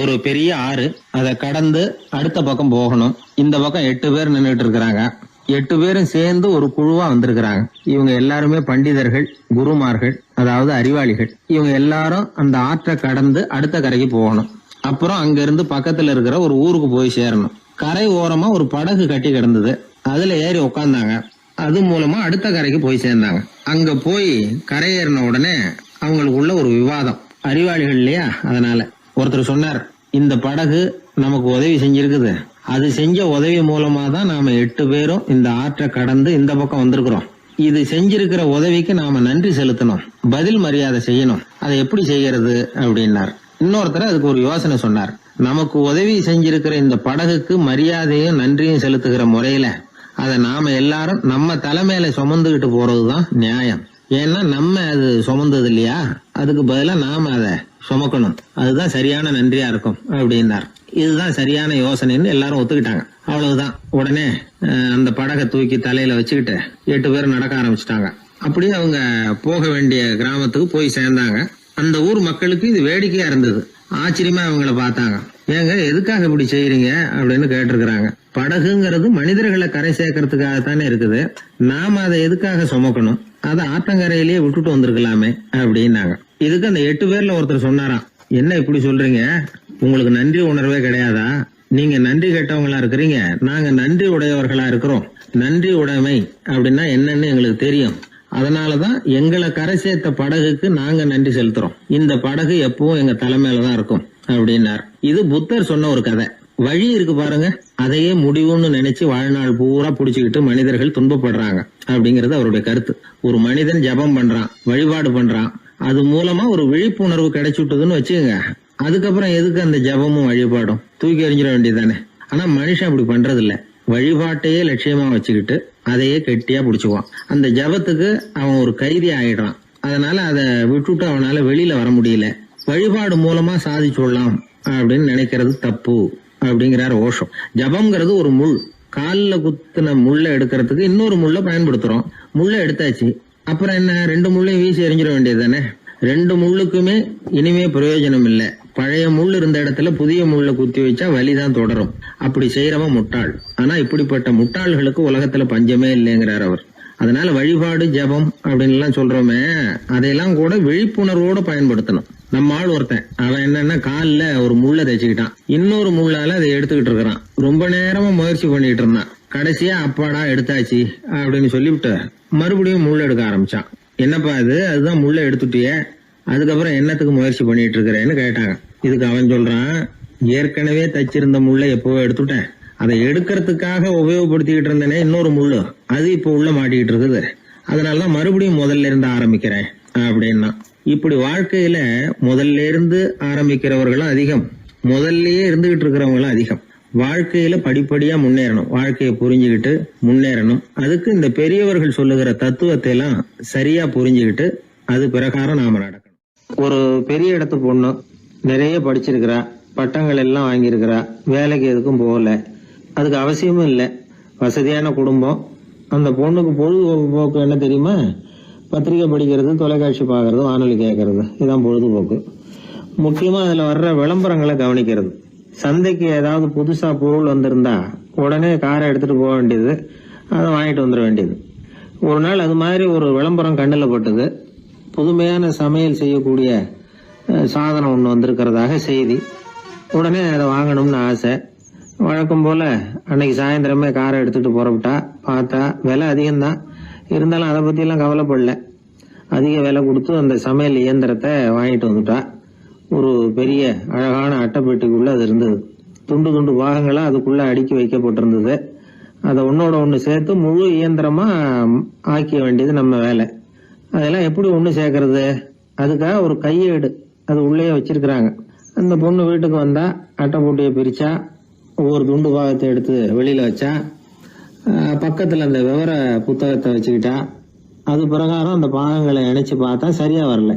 ஒரு பெரிய ஆறு, அதை கடந்து அடுத்த பக்கம் போகணும். இந்த பக்கம் 8 பேர் நின்றுட்டு இருக்கிறாங்க. 8 பேரும் சேர்ந்து ஒரு குழுவா வந்திருக்கிறாங்க. இவங்க எல்லாருமே பண்டிதர்கள், குருமார்கள், அதாவது அறிவாளிகள். இவங்க எல்லாரும் அந்த ஆற்றை கடந்து அடுத்த கரைக்கு போகணும். அப்புறம் அங்க இருந்து பக்கத்துல இருக்கிற ஒரு ஊருக்கு போய் சேரணும். கரை ஓரமா ஒரு படகு கட்டி கிடந்தது. அதுல ஏறி உட்கார்ந்தாங்க. அது மூலமா அடுத்த கரைக்கு போய் சேர்ந்தாங்க. அங்க போய் கரையேறின உடனே அவங்களுக்குள்ள ஒரு விவாதம். அறிவாளிகள் இல்லையா, அதனால ஒருத்தர் சொன்னார், இந்த படகு நமக்கு உதவி செஞ்சிருக்குது. அது செஞ்ச உதவி மூலமா தான் நாம 8 பேரும் இந்த ஆற்றை கடந்து இந்த பக்கம் வந்திருக்கிறோம். இது செஞ்சிருக்கிற உதவிக்கு நாம நன்றி செலுத்தணும், பதில் மரியாதை செய்யணும். அதை எப்படி செய்யறது அப்படின்னார். இன்னொருத்தர் அதுக்கு ஒரு யோசனை சொன்னார். நமக்கு உதவி செஞ்சிருக்கிற இந்த படகுக்கு மரியாதையும் நன்றியும் செலுத்துகிற முறையில அதை நாம எல்லாரும் நம்ம தலைமையில சுமந்துகிட்டு போறதுதான் நியாயம். ஏன்னா நம்ம அது சுமந்தது இல்லையா, அதுக்கு பதிலா நாம அதை சுமக்கணும். அதுதான் சரியான நன்றியா இருக்கும் அப்படின்னார். இதுதான் சரியான யோசனைன்னு எல்லாரும் ஒத்துக்கிட்டாங்க. அவ்வளவுதான். உடனே அந்த படகை தூக்கி தலையில வச்சுக்கிட்டு 8 பேர் நடக்க ஆரம்பிச்சிட்டாங்க. அப்படியே அவங்க போக வேண்டிய கிராமத்துக்கு போய் சேர்ந்தாங்க. அந்த ஊர் மக்களுக்கு இது வேடிக்கையா இருந்தது. ஆச்சரியமா அவங்கள பார்த்தாங்க. ஏங்க, எதுக்காக இப்படி செய்யறீங்க அப்படின்னு கேட்டிருக்கிறாங்க. படகுங்கிறது மனிதர்களை கரை சேர்க்கறதுக்காகத்தானே இருக்குது. நாம அதை எதுக்காக சுமக்கணும்? அதை ஆற்றங்கரையிலேயே விட்டுட்டு வந்திருக்கலாமே அப்படின்னாங்க. இதுக்கு அந்த 8 பேர்ல ஒருத்தர் சொன்னாராம், என்ன இப்படி சொல்றீங்க? உங்களுக்கு நன்றி உணர்வே கிடையாதா? நீங்க நன்றி கெட்டவங்களா இருக்கிறீங்க, நாங்க நன்றி உடையவர்களா இருக்கிறோம். நன்றி உடைமை அப்படின்னா என்னன்னு எங்களுக்கு தெரியும். அதனாலதான் எங்களை கரை சேர்த்த படகுக்கு நாங்க நன்றி செலுத்துறோம். இந்த படகு எப்பவும் எங்க தலைமையிலதான் இருக்கும் அப்படின்னார். இது புத்தர் சொன்ன ஒரு கதை. வழி இருக்கு பாருங்க, அதையே முடிவுன்னு நினைச்சு வாழ்நாள் பூரா புடிச்சுக்கிட்டு மனிதர்கள் துன்பப்படுறாங்க அப்படிங்கறது அவருடைய கருத்து. ஒரு மனிதன் ஜபம் பண்றான், வழிபாடு பண்றான், அது மூலமா ஒரு விழிப்புணர்வு கிடைச்சுட்டுதுன்னு வச்சுக்கோங்க. அதுக்கப்புறம் எதுக்கு அந்த ஜபமும் வழிபாடும்? தூக்கி எறிஞ்சிட வேண்டியதானே. ஆனா மனுஷன் அப்படி பண்றது இல்ல. வழிபாட்டையே லட்சியமா வச்சுக்கிட்டு அதையே கெட்டியா புடிச்சுக்குவான். அந்த ஜபத்துக்கு அவன் ஒரு கைதி ஆயிடுறான். அதனால அதை விட்டுட்டு அவனால வெளியில வர முடியல. வழிபாடு மூலமா சாதிச்சுடலாம் அப்படின்னு நினைக்கிறது தப்பு அப்படிங்கிறார் ஓஷோ. ஜபம்ங்கிறது ஒரு முள். காலில் குத்துன முள்ளை எடுக்கிறதுக்கு இன்னொரு முள்ளை பயன்படுத்துறோம். முள்ளை எடுத்தாச்சு, அப்புறம் என்ன? 2 முள்ளையும் வீசி எறிஞ்சிட வேண்டியது தானே. 2 முள்ளுக்குமே இனிமே பிரயோஜனம் இல்லை. பழைய முள் இருந்த இடத்துல புதிய முள்ள குத்தி வச்சா வலிதான் தொடரும். அப்படி செய்யறவன் முட்டாள். ஆனா இப்படிப்பட்ட முட்டாள்களுக்கு உலகத்துல பஞ்சமே இல்லைங்கிறார் அவர். அதனால வழிபாடு, ஜபம் அப்படின்னு எல்லாம் சொல்றோமே, அதையெல்லாம் கூட விழிப்புணர்வோட பயன்படுத்தணும். நம்ம ஆள் ஒருத்தன், அவன் என்னன்னா காலில் ஒரு முள்ளை தைச்சுக்கிட்டான். இன்னொரு முள்ளால அதை எடுத்துக்கிட்டு இருக்கிறான். ரொம்ப நேரமா முயற்சி பண்ணிட்டு இருந்தான். கடைசியா அப்பாடா எடுத்தாச்சு அப்படின்னு சொல்லிவிட்டு மறுபடியும் முள்ள எடுக்க ஆரம்பிச்சான். என்னப்பா இது, அதுதான் முள்ள எடுத்துட்டிய, அதுக்கப்புறம் என்னத்துக்கு முயற்சி பண்ணிட்டு இருக்கிறேன்னு கேட்டாங்க. இதுக்கு அவன் சொல்றான், ஏற்கனவே தச்சிருந்த முள்ளை எப்பவோ எடுத்துட்டேன். அதை எடுக்கிறதுக்காக உபயோகப்படுத்திக்கிட்டு இருந்தேனே இன்னொரு முள்ளு, அது இப்ப உள்ள மாட்டிக்கிட்டு இருக்குது. அதனாலதான் மறுபடியும் முதல்ல இருந்து ஆரம்பிக்கிறேன் அப்படின்னா. இப்படி வாழ்க்கையில முதல்ல இருந்து ஆரம்பிக்கிறவர்களும் அதிகம், முதல்லயே இருந்துகிட்டு இருக்கிறவங்களும் அதிகம். வாழ்க்கையில படிப்படியா முன்னேறணும், வாழ்க்கையை புரிஞ்சுக்கிட்டு முன்னேறணும். அதுக்கு இந்த பெரியவர்கள் சொல்லுகிற தத்துவத்தை எல்லாம் சரியா புரிஞ்சுக்கிட்டு அது பிரகாரம் நாம நடக்கணும். ஒரு பெரிய இடத்து பொண்ணு நிறைய படிச்சிருக்கிறா, பட்டங்கள் எல்லாம் வாங்கியிருக்கிறா, வேலைக்கு எதுக்கும் போகல, அதுக்கு அவசியமும் இல்லை. வசதியான குடும்பம். அந்த பொண்ணுக்கு பொழுதுபோக்கு என்ன தெரியுமா? பத்திரிகை படிக்கிறது, தொலைக்காட்சி பார்க்கறது, வானொலி கேட்கறது, இதுதான் பொழுதுபோக்கு. முக்கியமா அதுல வர்ற விளம்பரங்களை கவனிக்கிறது. சந்தைக்கு ஏதாவது புதுசா பொருள் வந்திருந்தா உடனே காரை எடுத்துட்டு போக வேண்டியது, அதை வாங்கிட்டு வந்துட வேண்டியது. ஒரு நாள் அது மாதிரி ஒரு விளம்பரம் கண்ணில் பட்டது. புதுமையான சமையல் செய்யக்கூடிய சாதனம் ஒன்று வந்திருக்கிறதாக செய்தி. உடனே அதை வாங்கணும்னு ஆசை. வழக்கம் போல அன்னைக்கு சாயந்தரமே காரை எடுத்துட்டு புறப்பட்டா. பார்த்தா விலை அதிகம்தான், இருந்தாலும் அதை பத்தியெல்லாம் கவலைப்படல. அதிக விலை கொடுத்து அந்த சமையல் இயந்திரத்தை வாங்கிட்டு வந்துட்டா. ஒரு பெரிய அழகான அட்டைப்பெட்டிக்குள்ள அது இருந்தது. துண்டு துண்டு பாகங்களா அதுக்குள்ள அடுக்கி வைக்கப்பட்டிருந்தது. அதை ஒன்னோட ஒண்ணு சேர்த்து முழு இயந்திரமா ஆக்கிய வேண்டியது நம்ம வேலை. அதெல்லாம் எப்படி ஒண்ணு சேர்க்கறது? அதுக்காக ஒரு கையேடு அது உள்ளே வச்சிருக்கிறாங்க. அந்த பொண்ணு வீட்டுக்கு வந்தா அட்டைப்பூட்டியை பிரிச்சா, ஒவ்வொரு துண்டு பாகத்தை எடுத்து வெளியில வச்சா, பக்கத்துல அந்த விவர புத்தகத்தை வச்சுக்கிட்டா. அது பிரகாரம் அந்த பாகங்களை இணைச்சு பார்த்தா சரியா வரல.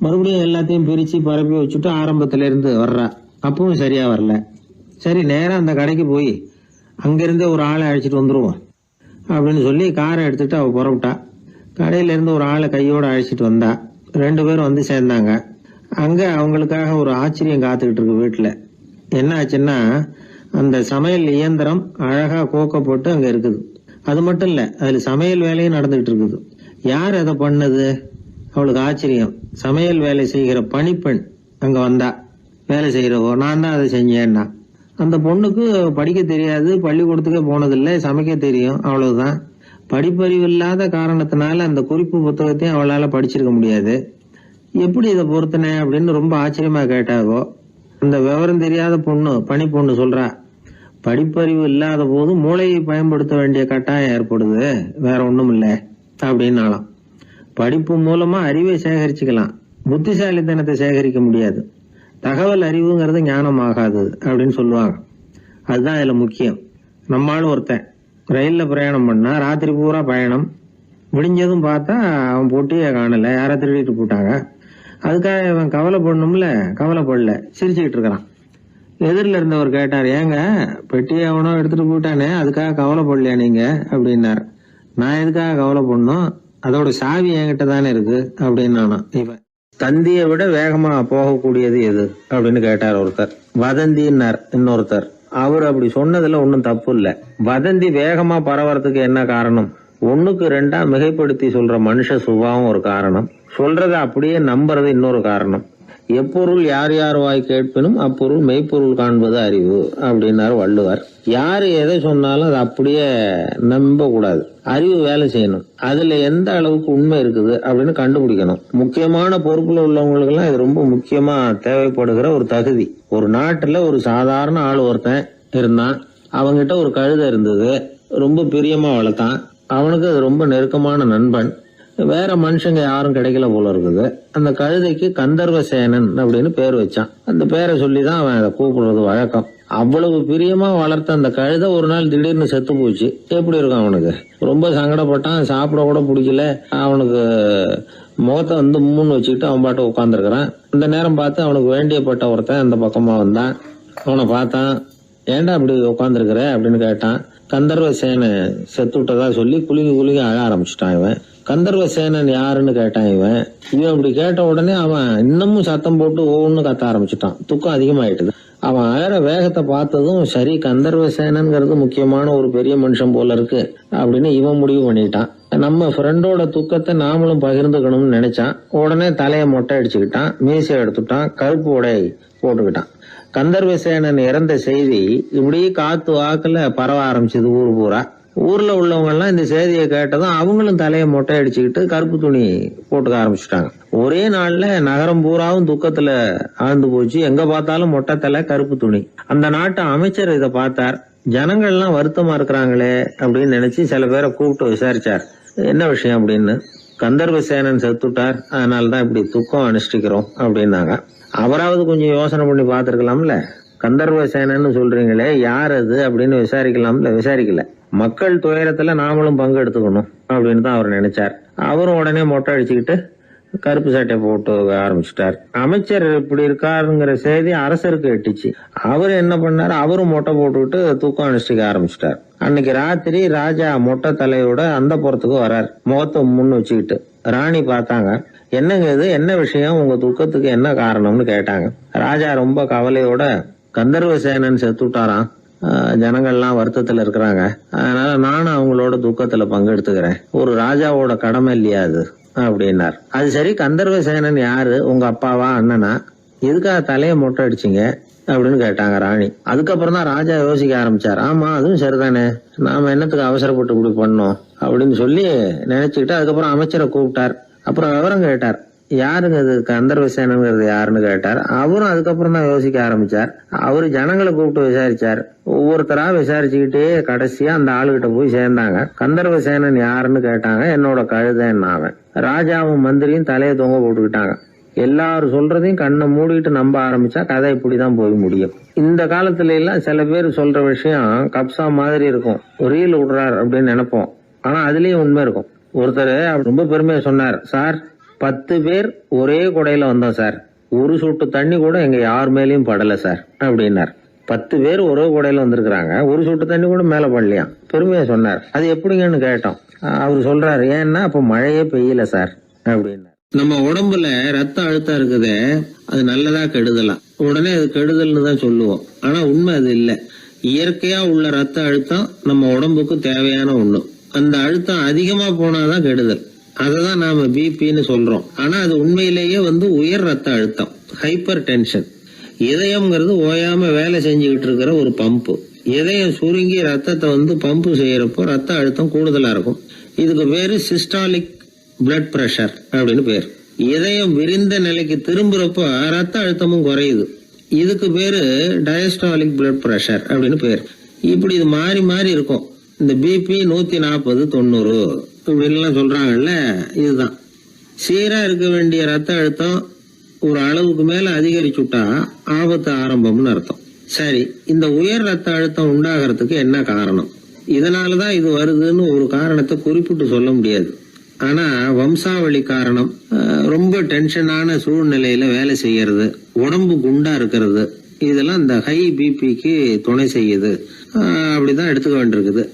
மறுபடியும் எல்லாத்தையும் பிரிச்சு பரப்பி வச்சுட்டு ஆரம்பத்துல இருந்து வர்றா. அப்பவும் சரியா வரல. சரி, நேரம் அந்த கடைக்கு போய் அங்கிருந்தே ஒரு ஆளை அழைச்சிட்டு வந்துருவோம் அப்படின்னு சொல்லி காரை எடுத்துட்டு அவ புறப்பட்டா. கடையில இருந்து ஒரு ஆளை கையோட அழைச்சிட்டு வந்தா. 2 பேரும் வந்து சேர்ந்தாங்க. அங்க அவங்களுக்காக ஒரு ஆச்சரியம் காத்துக்கிட்டு இருக்கு வீட்டுல. என்ன ஆச்சுன்னா, அந்த சமையல் இயந்திரம் அழகா கோக்கப்பட்டு அங்க இருக்குது. அது மட்டும் இல்ல, அதுல சமையல் வேலையும் நடந்துகிட்டு இருக்குது. யார் அதை பண்ணது? அவளுக்கு ஆச்சரியம். சமையல் வேலை செய்கிற பணிப்பெண் அங்க வந்தா. வேலை செய்யறவோ, நான் தான் அதை செஞ்சேன்னா. அந்த பொண்ணுக்கு படிக்க தெரியாது, பள்ளிக்கூடத்துக்கே போனதில்லை, சமைக்க தெரியும், அவ்வளவுதான். படிப்பறிவு இல்லாத காரணத்தினால அந்த குறிப்பு புத்தகத்தையும் அவளால படிச்சிருக்க முடியாது. எப்படி இதை பொறுத்தனே அப்படின்னு ரொம்ப ஆச்சரியமா கேட்டாவோ, அந்த விவரம் தெரியாத பொண்ணு, பணி பொண்ணு சொல்றா, படிப்பறிவு இல்லாத போது மூளையை பயன்படுத்த வேண்டிய கட்டாயம் ஏற்படுது, வேற ஒண்ணும் இல்ல அப்படின்னாலாம். படிப்பு மூலமா அறிவை சேகரிச்சுக்கலாம், புத்திசாலித்தனத்தை சேகரிக்க முடியாது. தகவல் அறிவுங்கிறது ஞானம் ஆகாது அப்படின்னு சொல்லுவாங்க. அதுதான் இதுல முக்கியம். நம்மாலும் ஒருத்தன் ரயில்ல பிரயாணம் பண்ணா, ராத்திரி பூரா பயணம், விடிஞ்சதும் பார்த்தா அவன் போட்டியே காணல, யாரை திருடிட்டு போட்டாங்க. அதுக்காக இவன் கவலைப்படணும்ல, கவலைப்படல, சிரிச்சுக்கிட்டு இருக்கிறான். எதிரில் இருந்தவர் கேட்டார், ஏங்க பெட்டியை அவனோ எடுத்துட்டு போட்டானே, அதுக்காக கவலைப்படலையா நீங்க அப்படின்னாரு. நான் எதுக்காக கவலைப்படணும், அதோட சாவி என்கிட்ட தானே இருக்கு அப்படின்னு நானும். இவன் தந்தியை விட வேகமா போகக்கூடியது எது அப்படின்னு கேட்டார் ஒருத்தர். வதந்தின்னார் இன்னொருத்தர். அவர் அப்படி சொன்னதுல ஒன்னும் தப்பு இல்ல. வதந்தி வேகமா பரவறதுக்கு என்ன காரணம்? 1க்கு 2 மிகைப்படுத்தி சொல்ற மனுஷ சுபாவம் ஒரு காரணம், சொல்றத அப்படியே நம்புறது இன்னொரு காரணம். எப்பொருள் யார் யார் வாய் கேட்பினும் அப்பொருள் மெய்ப்பொருள் காண்பது அறிவு அப்படின்னாரு வள்ளுவர். யாரு எதை சொன்னாலும் அதை அப்படியே நம்ப கூடாது, அறிவு வேலை செய்யணும். அதுல எந்த அளவுக்கு உண்மை இருக்குது அப்படின்னு கண்டுபிடிக்கணும். முக்கியமான பொறுப்புல உள்ளவங்களுக்கு எல்லாம் இது ரொம்ப முக்கியமா தேவைப்படுகிற ஒரு தகுதி. ஒரு நாட்டுல ஒரு சாதாரண ஆள் ஒருத்தன் இருந்தான். அவங்கிட்ட ஒரு கழுதை இருந்தது, ரொம்ப பிரியமா வளர்த்தான். அவனுக்கு அது ரொம்ப நெருக்கமான நண்பன். வேற மனுஷங்க யாரும் கிடைக்கல போல இருக்குது. அந்த கழுதைக்கு கந்தர்வசேனன் அப்படின்னு பேர் வச்சான். அந்த பேரை சொல்லிதான் அவன் அதை கூப்பிடுறது வழக்கம். அவ்வளவு பிரியமா வளர்த்த அந்த கழுதை ஒரு நாள் திடீர்னு செத்து போச்சு. எப்படி இருக்கும் அவனுக்கு? ரொம்ப சங்கடப்பட்டான், சாப்பிட கூட பிடிக்கல. அவனுக்கு முகத்தை வந்து மூணு வச்சுக்கிட்டு அவன் பாட்டு உட்காந்துருக்கிறான். அந்த நேரம் பார்த்து அவனுக்கு வேண்டியப்பட்ட ஒருத்தன் அந்த பக்கமா வந்தான். அவனை பார்த்தான். ஏன்டா அப்படி உட்காந்துருக்கிற அப்படின்னு கேட்டான். கந்தர்வசேன செத்து விட்டதா சொல்லி குலுங்கி குலுங்கி அழ ஆரம்பிச்சுட்டான் இவன். கந்தர்வசேனன் யாருன்னு கேட்டான் இவன். அப்படி கேட்ட உடனே அவன் இன்னமும் சத்தம் போட்டு ஒவ்வொன்னு கத்த ஆரம்பிச்சுட்டான். துக்கம் அதிகமாயிட்டுது. அவன் அழற வேகத்தை பார்த்ததும், சரி கந்தர்வசேனன்கிறது முக்கியமான ஒரு பெரிய மனுஷன் போல இருக்கு அப்படின்னு இவன் முடிவு பண்ணிட்டான். நம்ம ஃப்ரெண்டோட துக்கத்தை நாமளும் பகிர்ந்துக்கணும்னு நினைச்சான். உடனே தலையை மொட்டை அடிச்சுக்கிட்டான், மீசை எடுத்துட்டான், கருப்பு உடை போட்டுக்கிட்டான். கந்தர்வசேனன் இறந்த செய்தி இப்படியே காத்து வாக்குல பரவ ஆரம்பிச்சது ஊர் பூரா. ஊர்ல உள்ளவங்க எல்லாம் இந்த செய்தியை கேட்டதும் அவங்களும் தலையை மொட்டை அடிச்சுக்கிட்டு கருப்பு துணி போட்டுக்க ஆரம்பிச்சுட்டாங்க. ஒரே நாள்ல நகரம் பூராவும் துக்கத்துல ஆழ்ந்து போச்சு. எங்க பார்த்தாலும் மொட்டை தலை, கருப்பு துணி. அந்த நாட்டு அமைச்சர் இதை பார்த்தார். ஜனங்கள் எல்லாம் வருத்தமா இருக்கிறாங்களே அப்படின்னு நினைச்சு சில பேரை கூப்பிட்டு விசாரிச்சார், என்ன விஷயம் அப்படின்னு. கந்தர்வசேனன் செத்துட்டார், அதனாலதான் இப்படி துக்கம் அனுஷ்டிக்கிறோம் அப்படின்னாங்க. அவராவது கொஞ்சம் யோசனை பண்ணி பார்த்திருக்கலாம்ல. கந்தர்வசேனன்னு சொல்றீங்களே, யார் அது அப்படின்னு விசாரிக்கலாம்ல. விசாரிக்கல. மக்கள் துயரத்துல நாமளும் பங்கு எடுத்துக்கணும் அப்படின்னு தான் அவர் நினைச்சார். அவரும் உடனே மொட்டை அடிச்சுக்கிட்டு கருப்பு சட்டை போட்டு ஆரம்பிச்சுட்டார். அமைச்சர் இப்படி இருக்காருங்கிற செய்தி அரசருக்கு எட்டுச்சு. அவரு என்ன பண்ணாரு, அவரும் மொட்டை போட்டுக்கிட்டு தூக்கம் அனுஷ்டிக்க ஆரம்பிச்சுட்டார். அன்னைக்கு ராத்திரி ராஜா மொட்டை தலையோட அந்த புறத்துக்கு வரார், முகத்தை முன்னு வச்சுக்கிட்டு. ராணி பார்த்தாங்க. என்னங்க இது, என்ன விஷயம், உங்க துக்கத்துக்கு என்ன காரணம்னு கேட்டாங்க. ராஜா ரொம்ப கவலையோட, கந்தர்வசேனன் செத்துட்டாராம், ஜனங்கள்லாம் வருத்தத்துல இருக்கிறாங்க, அதனால நானும் அவங்களோட துக்கத்துல பங்கெடுத்துக்கிறேன், ஒரு ராஜாவோட கடமை இல்லையா அது அப்படின்னார். அது சரி, கந்தர்வசேனன் யாரு, உங்க அப்பாவா அண்ணனா, எதுக்காக தலையை மொட்டை அடிச்சிங்க அப்படின்னு கேட்டாங்க ராணி. அதுக்கப்புறம் தான் ராஜா யோசிக்க ஆரம்பிச்சார். ஆமா, அதுவும் சரிதானே, நாம என்னத்துக்கு அவசரப்பட்டு இப்படி பண்ணோம் அப்படின்னு சொல்லி நினைச்சுக்கிட்டு அதுக்கப்புறம் அமைச்சரை கூப்பிட்டார். அப்புறம் விவரம் கேட்டார். யாருங்க இது கந்தர்வசேனங்கிறது யாருன்னு கேட்டார். அவரும் அதுக்கப்புறம் தான் யோசிக்க ஆரம்பிச்சார். அவரு ஜனங்களை கூப்பிட்டு விசாரிச்சார். ஒவ்வொருத்தரா விசாரிச்சுக்கிட்டே கடைசியா அந்த ஆளுகிட்ட போய் சேர்ந்தாங்க. கந்தர்வசேனன் யாருன்னு கேட்டாங்க. என்னோட கழுதைன்னாவன். ராஜாவும் மந்திரியும் தலையை தொங்க போட்டுக்கிட்டாங்க. எல்லாரும் சொல்றதையும் கண்ணை மூடிட்டு நம்ப ஆரம்பிச்சா கதை இப்படிதான் போய் முடியும். இந்த காலத்துல எல்லாம் சில பேர் சொல்ற விஷயம் கப்சா மாதிரி இருக்கும், ரீல் விடுறார் அப்படின்னு நினைப்போம். ஆனா அதுலயும் உண்மை இருக்கும். ஒருத்தர் ரொம்ப பெருமையா சொன்னார், சார் 10 பேர் ஒரே குடையில வந்தோம் சார், ஒரு சொட்டு தண்ணி கூட எங்க யார் மேலயும் படல சார் அப்படின்னார். 10 பேர் ஒரே குடையில வந்திருக்கிறாங்க, ஒரு சொட்டு தண்ணி கூட மேல படலையா, பெருமையா சொன்னார். அது எப்படிங்கன்னு கேட்டோம். அவர் சொல்றாரு, ஏன்னா அப்ப மழையே பெய்யல சார் அப்படின்னார். நம்ம உடம்புல ரத்த அழுத்தம் இருக்குதே, அது நல்லதா கெடுதலா? உடனே அது கெடுதல்னு தான் சொல்லுவோம். ஆனா உண்மை அது இல்ல. இயற்கையா உள்ள ரத்த அழுத்தம் நம்ம உடம்புக்கு தேவையான ஒண்ணு. அந்த அழுத்தம் அதிகமா போனாதான் கெடுதல். அததான் நாம பிபின்னு சொல்றோம். ஆனா அது உண்மையிலேயே உயர் ரத்த அழுத்தம், ஹைப்பர் டென்ஷன். இதயம்ங்கிறது ஓயாம வேலை செஞ்சுக்கிட்டு இருக்கிற ஒரு பம்பு. இதயம் சுருங்கி ரத்தத்தை பம்பு செய்யறப்போ ரத்த அழுத்தம் கூடுதலா இருக்கும். இதுக்கு பேரு சிஸ்டாலிக் பிளட் பிரஷர் அப்படின்னு பேர். இதயம் விரிந்த நிலைக்கு திரும்புறப்போ ரத்த அழுத்தமும் குறையுது. இதுக்கு பேரு டயஸ்டாலிக் பிளட் பிரஷர் அப்படின்னு பேர். இப்படி இது மாறி மாறி இருக்கும். இந்த பிபி 140 90 இப்படின்லாம் சொல்றாங்கல்ல, இதுதான். சீரா இருக்க வேண்டிய ரத்த அழுத்தம் ஒரு அளவுக்கு மேல அதிகரிச்சுட்டா ஆபத்து ஆரம்பம்னு அர்த்தம். சரி, இந்த உயர் ரத்த அழுத்தம் உண்டாகிறதுக்கு என்ன காரணம்? இதனாலதான் இது வருதுன்னு ஒரு காரணத்தை குறிப்பிட்டு சொல்ல முடியாது. ஆனா வம்சாவளி காரணம், ரொம்ப டென்ஷனான சூழ்நிலையில வேலை செய்யறது, உடம்பு குண்டா இருக்கிறது, இதெல்லாம் இந்த ஹை பிபிக்கு துணை செய்யுது. அப்படிதான் எடுத்துக்க வேண்டியிருக்குது.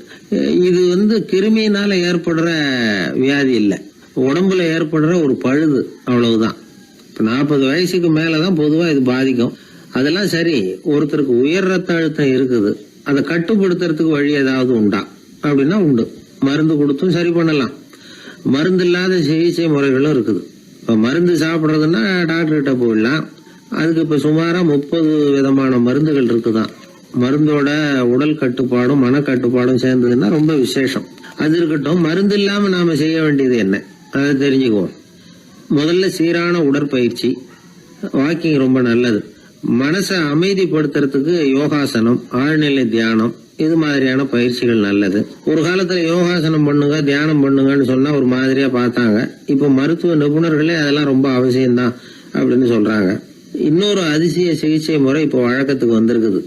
இது கிருமியினால ஏற்படுற வியாதி இல்ல, உடம்புல ஏற்படுற ஒரு பழுது, அவ்வளவுதான். 40 வயசுக்கு மேலதான் பொதுவா இது பாதிக்கும். அதெல்லாம் சரி, ஒருத்தருக்கு உயர் ரத்த அழுத்தம் இருக்குது, அதை கட்டுப்படுத்துறதுக்கு வழி ஏதாவது உண்டா அப்படின்னா உண்டு. மருந்து கொடுத்தும் சரி பண்ணலாம். மருந்து இல்லாத சிகிச்சை முறைகளும் இருக்குது. இப்ப மருந்து சாப்பிடுறதுன்னா டாக்டர் கிட்ட போயிடலாம். அதுக்கு இப்ப சுமாரா 30 விதமான மருந்துகள் இருக்குதான். மருந்தோட உடல் கட்டுப்பாடும் மனக்கட்டுப்பாடும் சேர்ந்ததுன்னா ரொம்ப விசேஷம். அது இருக்கட்டும், மருந்து இல்லாம நாம செய்ய வேண்டியது என்ன, அதை தெரிஞ்சுக்குவோம். முதல்ல சீரான உடற்பயிற்சி, வாக்கிங் ரொம்ப நல்லது. மனசை அமைதிப்படுத்துறதுக்கு யோகாசனம், ஆழ்நிலை தியானம், இது மாதிரியான பயிற்சிகள் நல்லது. ஒரு காலத்துல யோகாசனம் பண்ணுங்க, தியானம் பண்ணுங்கன்னு சொன்னா ஒரு மாதிரியா பார்த்தாங்க. இப்ப மருத்துவ நிபுணர்களே அதெல்லாம் ரொம்ப அவசியம்தான் அப்படின்னு சொல்றாங்க. இன்னொரு அதிசய சிகிச்சை முறை இப்போ வழக்கத்துக்கு வந்திருக்குது.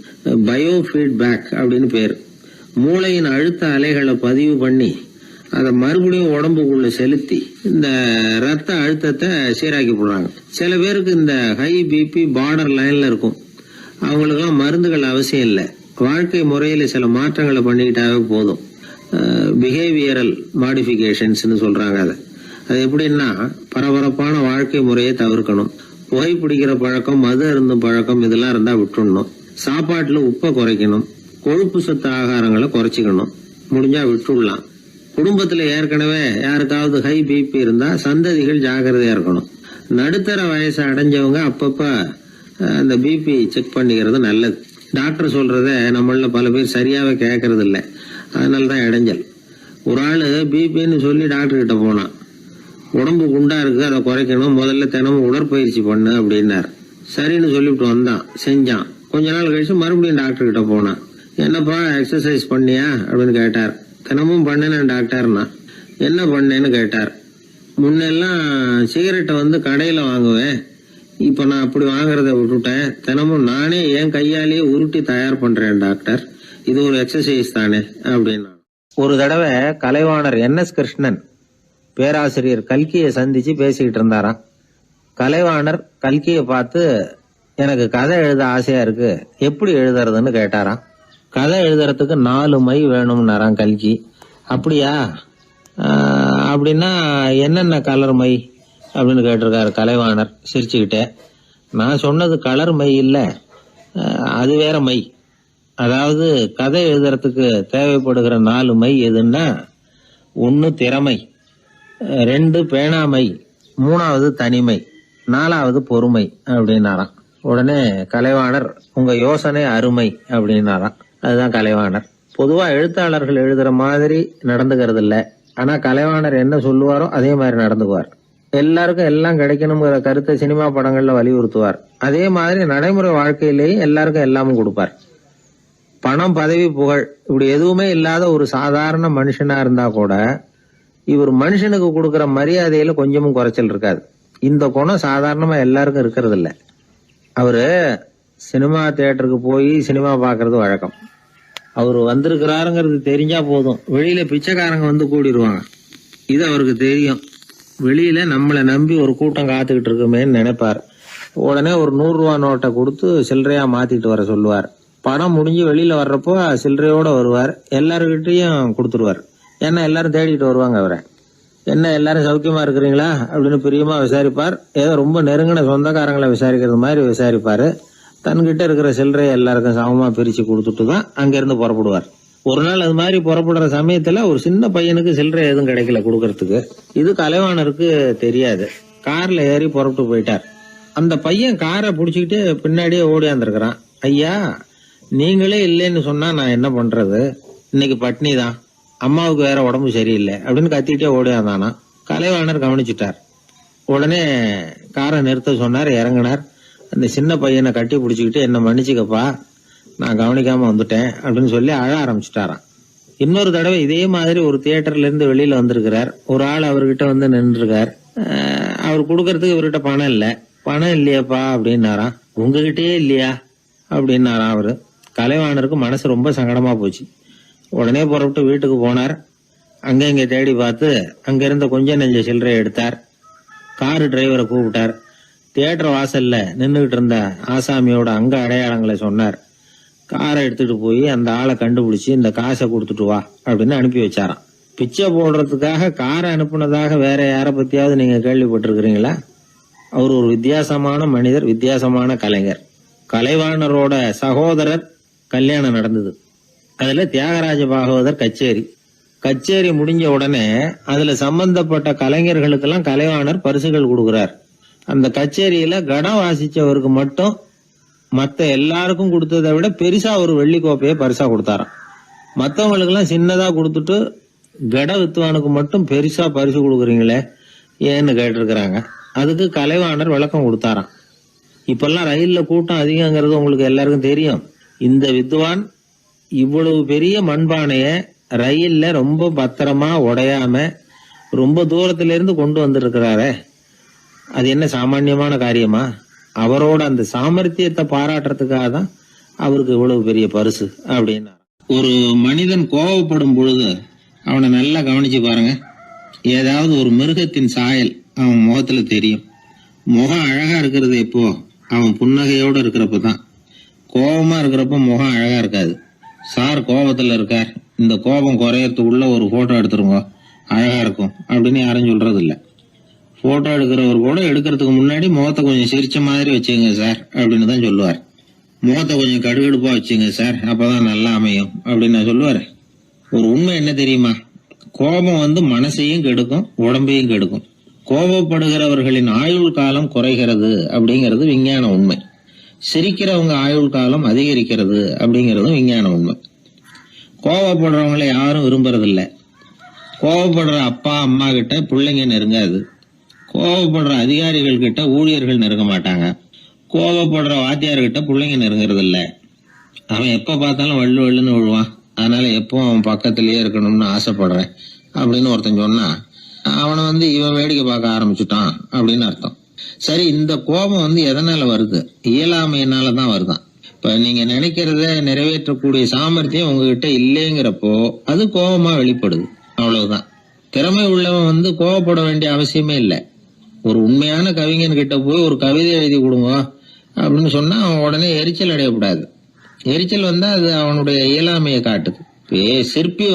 பயோ ஃபீட்பேக் அப்படின்னு பேர். மூளையின் அழுத்த அலைகளை பதிவு பண்ணி அதை மறுபடியும் உடம்புக்குள்ள செலுத்தி இந்த ரத்த அழுத்தத்தை சீராக்கி போடுறாங்க. சில பேருக்கு இந்த ஹை பிபி பார்டர் லைன்ல இருக்கும். அவங்களுக்கெல்லாம் மருந்துகள் அவசியம் இல்லை. வாழ்க்கை முறையில சில மாற்றங்களை பண்ணிக்கிட்டாவே போதும். பிஹேவியரல் மாடிஃபிகேஷன்ஸ் சொல்றாங்க. அது எப்படின்னா, பரபரப்பான வாழ்க்கை முறையை தவிர்க்கணும். புகைப்பிடிக்கிற பழக்கம், மது அருந்தும் பழக்கம், இதெல்லாம் இருந்தா விட்டுடணும். சாப்பாட்டுல உப்பை குறைக்கணும். கொழுப்பு சத்து ஆகாரங்களை குறைச்சிக்கணும். முடிஞ்சா விட்டுடலாம். குடும்பத்துல ஏற்கனவே யாருக்காவது ஹை பிபி இருந்தா சந்ததிகள் ஜாக்கிரதையா இருக்கணும். நடுத்தர வயசு அடைஞ்சவங்க அப்பப்ப அந்த பிபி செக் பண்ணிக்கிறது நல்லது. டாக்டர் சொல்றத நம்மள பல பேர் சரியாவே கேட்கறது இல்லை. அதனாலதான் இடைஞ்சல். ஒரு ஆளு பிபின்னு சொல்லி டாக்டர் கிட்ட போனான். உடம்பு குண்டா இருக்கு, அதை குறைக்கணும், முதல்ல தினமும் உடற்பயிற்சி பண்ணு அப்படின்னாரு. சரின்னு சொல்லிவிட்டு வந்தான், செஞ்சான். கொஞ்ச நாள் கழிச்சு மறுபடியும் டாக்டர் கிட்ட போனான். என்னப்பா எக்ஸசைஸ் பண்ணியா அப்படின்னு கேட்டார். தினமும் பண்ணேன் டாக்டர்னா. என்ன பண்ணேன்னு கேட்டார். முன்னெல்லாம் சிகரெட்டை கடையில வாங்குவேன், இப்ப நான் அப்படி வாங்குறத விட்டுட்டேன். தினமும் நானே என் கையாலேயே உருட்டி தயார் பண்றேன் டாக்டர். இது ஒரு எக்ஸசைஸ் தானே அப்படின்னா. ஒரு தடவை கலைவாணர் NS கிருஷ்ணன் பேராசிரியர் கல்கியை சந்திச்சு பேசிக்கிட்டு இருந்தாராம். கலைவாணர் கல்கியை பார்த்து, எனக்கு கதை எழுத ஆசையா இருக்கு, எப்படி எழுதுறதுன்னு கேட்டாராம். கதை எழுதுறதுக்கு 4 மை வேணும்னாராம் கல்கி. அப்படியா, அப்படின்னா என்னென்ன கலர் மை அப்படின்னு கேட்டிருக்காரு கலைவாணர் சிரிச்சுக்கிட்டே. நான் சொன்னது கலர் மை இல்ல, அது வேற மை. அதாவது கதை எழுதுறதுக்கு தேவைப்படுகிற 4 மை எதுன்னா, 1 திறமை, 2 பேணாமை, 3வது தனிமை, 4வது பொறுமை அப்படின்னாராம். உடனே கலைவாணர், உங்க யோசனை அருமை அப்படின்னாராம். அதுதான் கலைவாணர். பொதுவா எழுத்தாளர்கள் எழுதுற மாதிரி நடந்துக்கிறது இல்ல. ஆனா கலைவாணர் என்ன சொல்லுவாரோ அதே மாதிரி நடந்துக்குவார். எல்லாருக்கும் எல்லாம் கிடைக்கணுங்கிற கருத்தை சினிமா படங்கள்ல வலியுறுத்துவார். அதே மாதிரி நடைமுறை வாழ்க்கையிலேயும் எல்லாருக்கும் எல்லாமும் கொடுப்பார். பணம், பதவி, புகழ் இப்படி எதுவுமே இல்லாத ஒரு சாதாரண மனுஷனா இருந்தா கூட இவர் மனுஷனுக்கு கொடுக்கற மரியாதையில கொஞ்சமும் குறைச்சல் இருக்காது. இந்த குணம் சாதாரணமா எல்லாருக்கும் இருக்கிறது இல்ல. அவரு சினிமா தியேட்டருக்கு போய் சினிமா பாக்குறது வழக்கம். அவரு வந்திருக்கிறாருங்கிறது தெரிஞ்சா போதும், வெளியில பிச்சைக்காரங்க கூடிடுவாங்க. இது அவருக்கு தெரியும். வெளியில நம்மளை நம்பி ஒரு கூட்டம் காத்துக்கிட்டு இருக்குமேன்னு நினைப்பார். உடனே ஒரு 100 ரூபா நோட்டை கொடுத்து சில்லறையா மாத்திட்டு வர சொல்லுவார். படம் முடிஞ்சு வெளியில வர்றப்போ சில்லறையோட வருவார். எல்லாருக்கிட்டையும் கொடுத்துருவார். ஏன்னா எல்லாரும் தேடிட்டு வருவாங்க அவரை. என்ன எல்லாரும் சௌக்கியமா இருக்கிறீங்களா அப்படின்னு பிரியமா விசாரிப்பார். ஏதோ ரொம்ப நெருங்கின சொந்தக்காரங்களை விசாரிக்கிறது மாதிரி விசாரிப்பாரு. தன்கிட்ட இருக்கிற சில்லறையை எல்லாருக்கும் சமமா பிரிச்சு கொடுத்துட்டு தான் அங்கிருந்து புறப்படுவார். ஒரு நாள் அது மாதிரி புறப்படுற சமயத்துல ஒரு சின்ன பையனுக்கு சில்லறை எதுவும் கிடைக்கல கொடுக்கறதுக்கு. இது கலைவாணருக்கு தெரியாது. கார்ல ஏறி புறப்பட்டு போயிட்டார். அந்த பையன் காரை புடிச்சுக்கிட்டு பின்னாடியே ஓடியாந்துருக்கிறான். ஐயா, நீங்களே இல்லைன்னு சொன்னா நான் என்ன பண்றது? இன்னைக்கு பட்னி தான், அம்மாவுக்கு வேற உடம்பு சரியில்லை அப்படின்னு கத்திக்கிட்டே ஓடியாந்தானா. கலைவாணர் கவனிச்சுட்டார். உடனே காரை நிறுத்த சொன்னார். இறங்கினார். அந்த சின்ன பையனை கட்டி பிடிச்சிக்கிட்டு என்ன மன்னிச்சுக்கப்பா, நான் கவனிக்காம வந்துட்டேன் அப்படின்னு சொல்லி அழ ஆரம்பிச்சுட்டாராம். இன்னொரு தடவை இதே மாதிரி ஒரு தியேட்டர்ல இருந்து வெளியில வந்திருக்கிறார். ஒரு ஆள் அவர்கிட்ட வந்து நின்றுருக்கார். அவர் கொடுக்கறதுக்கு இவர்கிட்ட பணம் இல்ல. பணம் இல்லையாப்பா அப்படின்னாராம். உங்ககிட்டயே இல்லையா அப்படின்னாராம் அவரு. கலைவாணருக்கு மனசு ரொம்ப சங்கடமா போச்சு. உடனே புறப்பட்டு வீட்டுக்கு போனார். அங்க இங்க தேடி பார்த்து அங்க இருந்த கொஞ்சம் நெஞ்ச சில்லறையை எடுத்தார். காரு டிரைவரை கூப்பிட்டார். தியேட்டர் வாசல்ல நின்றுகிட்டு இருந்த ஆசாமியோட அங்க அடையாளங்களை சொன்னார். காரை எடுத்துட்டு போய் அந்த ஆளை கண்டுபிடிச்சு இந்த காசை கொடுத்துட்டு வா அப்படின்னு அனுப்பி வச்சாராம். பிச்சை போடுறதுக்காக காரை அனுப்புனதாக வேற யாரை பத்தியாவது நீங்க கேள்விப்பட்டிருக்கிறீங்களா? அவர் ஒரு வித்தியாசமான மனிதர், வித்தியாசமான கலைஞர். கலைவாணரோட சகோதரர் கல்யாணம் நடந்தது. அதுல தியாகராஜ பாகவதர் கச்சேரி முடிஞ்ச உடனே அதுல சம்பந்தப்பட்ட கலைஞர்களுக்கெல்லாம் கலைவாணர் பரிசுகள் கொடுக்கிறார். அந்த கச்சேரியில கடம் வாசிச்சவருக்கு மட்டும் மத்த எல்லாருக்கும் கொடுத்ததை விட பெருசா ஒரு வெள்ளி கோப்பையை பரிசா கொடுத்தாராம். மத்தவங்களுக்கு எல்லாம் சின்னதா கொடுத்துட்டு கட வித்துவானுக்கு மட்டும் பெருசா பரிசு கொடுக்குறீங்களே ஏன்னு கேட்டிருக்கிறாங்க. அதுக்கு கலைவாணர் விளக்கம் கொடுத்தாராம். இப்பெல்லாம் ரயில்ல கூட்டம் அதிகங்கிறது உங்களுக்கு எல்லாருக்கும் தெரியும். இந்த வித்துவான் இவ்வளவு பெரிய மண்பானைய ரயில்ல ரொம்ப பத்திரமா உடையாம ரொம்ப தூரத்துல இருந்து கொண்டு வந்திருக்கிறாரே, அது என்ன சாமான்யமான காரியமா? அவரோட அந்த சாமர்த்தியத்தை பாராட்டுறதுக்காக தான் அவருக்கு இவ்வளவு பெரிய பரிசு அப்படின்னா. ஒரு மனிதன் கோபப்படும் பொழுது அவனை நல்லா கவனிச்சு பாருங்க. ஏதாவது ஒரு மிருகத்தின் சாயல் அவன் முகத்துல தெரியும். முகம் அழகா இருக்கிறது எப்போ? அவன் புன்னகையோட இருக்கிறப்பதான். கோபமா இருக்கிறப்ப முகம் அழகா இருக்காது. சார் கோபத்துல இருக்கார், இந்த கோபம் குறையறதுக்குள்ள ஒரு போட்டோ எடுத்துருங்க, அழகா இருக்கும் அப்படின்னு யாரும் சொல்றது இல்ல. போட்டோ எடுக்கிறவர் கூட எடுக்கிறதுக்கு முன்னாடி முகத்தை கொஞ்சம் சிரிச்ச மாதிரி வச்சுங்க சார் அப்படின்னு தான் சொல்லுவார். முகத்தை கொஞ்சம் கடுகடுப்பா வச்சுங்க சார், அப்பதான் நல்லா அமையும் அப்படின்னு நான் சொல்லுவாரு. ஒரு உண்மை என்ன தெரியுமா? கோபம் மனசையும் கெடுக்கும், உடம்பையும் கெடுக்கும். கோபப்படுகிறவர்களின் ஆயுள் காலம் குறைகிறது அப்படிங்கிறது விஞ்ஞான உண்மை. சிரிக்கிறவங்க ஆயுள் காலம் அதிகரிக்கிறது அப்படிங்கறதும் விஞ்ஞான உண்மை. கோபப்படுறவங்களை யாரும் விரும்புறதில்லை. கோபப்படுற அப்பா அம்மா கிட்ட பிள்ளைங்க நெருங்காது. கோபப்படுற அதிகாரிகள் கிட்ட ஊழியர்கள் நெருங்க மாட்டாங்க. கோபப்படுற வாத்தியார்கிட்ட பிள்ளைங்க நெருங்குறது இல்ல. அவன் எப்ப பார்த்தாலும் வள்ளுன்னு விழுவான். அதனால எப்போ அவன் பக்கத்திலேயே இருக்கணும்னு ஆசைப்படுறேன் அப்படின்னு ஒருத்தன் சொன்னா அவனை இவன் வேடிக்கை பார்க்க ஆரம்பிச்சுட்டான் அப்படின்னு அர்த்தம். சரி, இந்த கோபம் எதனால வருது? இயலாமையினாலதான் வருதான். இப்ப நீங்க நினைக்கிறத நிறைவேற்றக்கூடிய சாமர்த்தியம் உங்ககிட்ட இல்லைங்கிறப்போ அது கோபமா வெளிப்படுது, அவ்வளவுதான். திறமை உள்ளவன் கோபப்பட வேண்டிய அவசியமே இல்லை. ஒரு உண்மையான கவிஞன் கிட்ட போய் ஒரு கவிதை எழுதி கொடுங்க அப்படின்னு சொன்னா அவன் உடனே எரிச்சல் அடையக்கூடாது. எரிச்சல் வந்தா அது அவனுடைய இயலாமையை காட்டுது. சிற்பி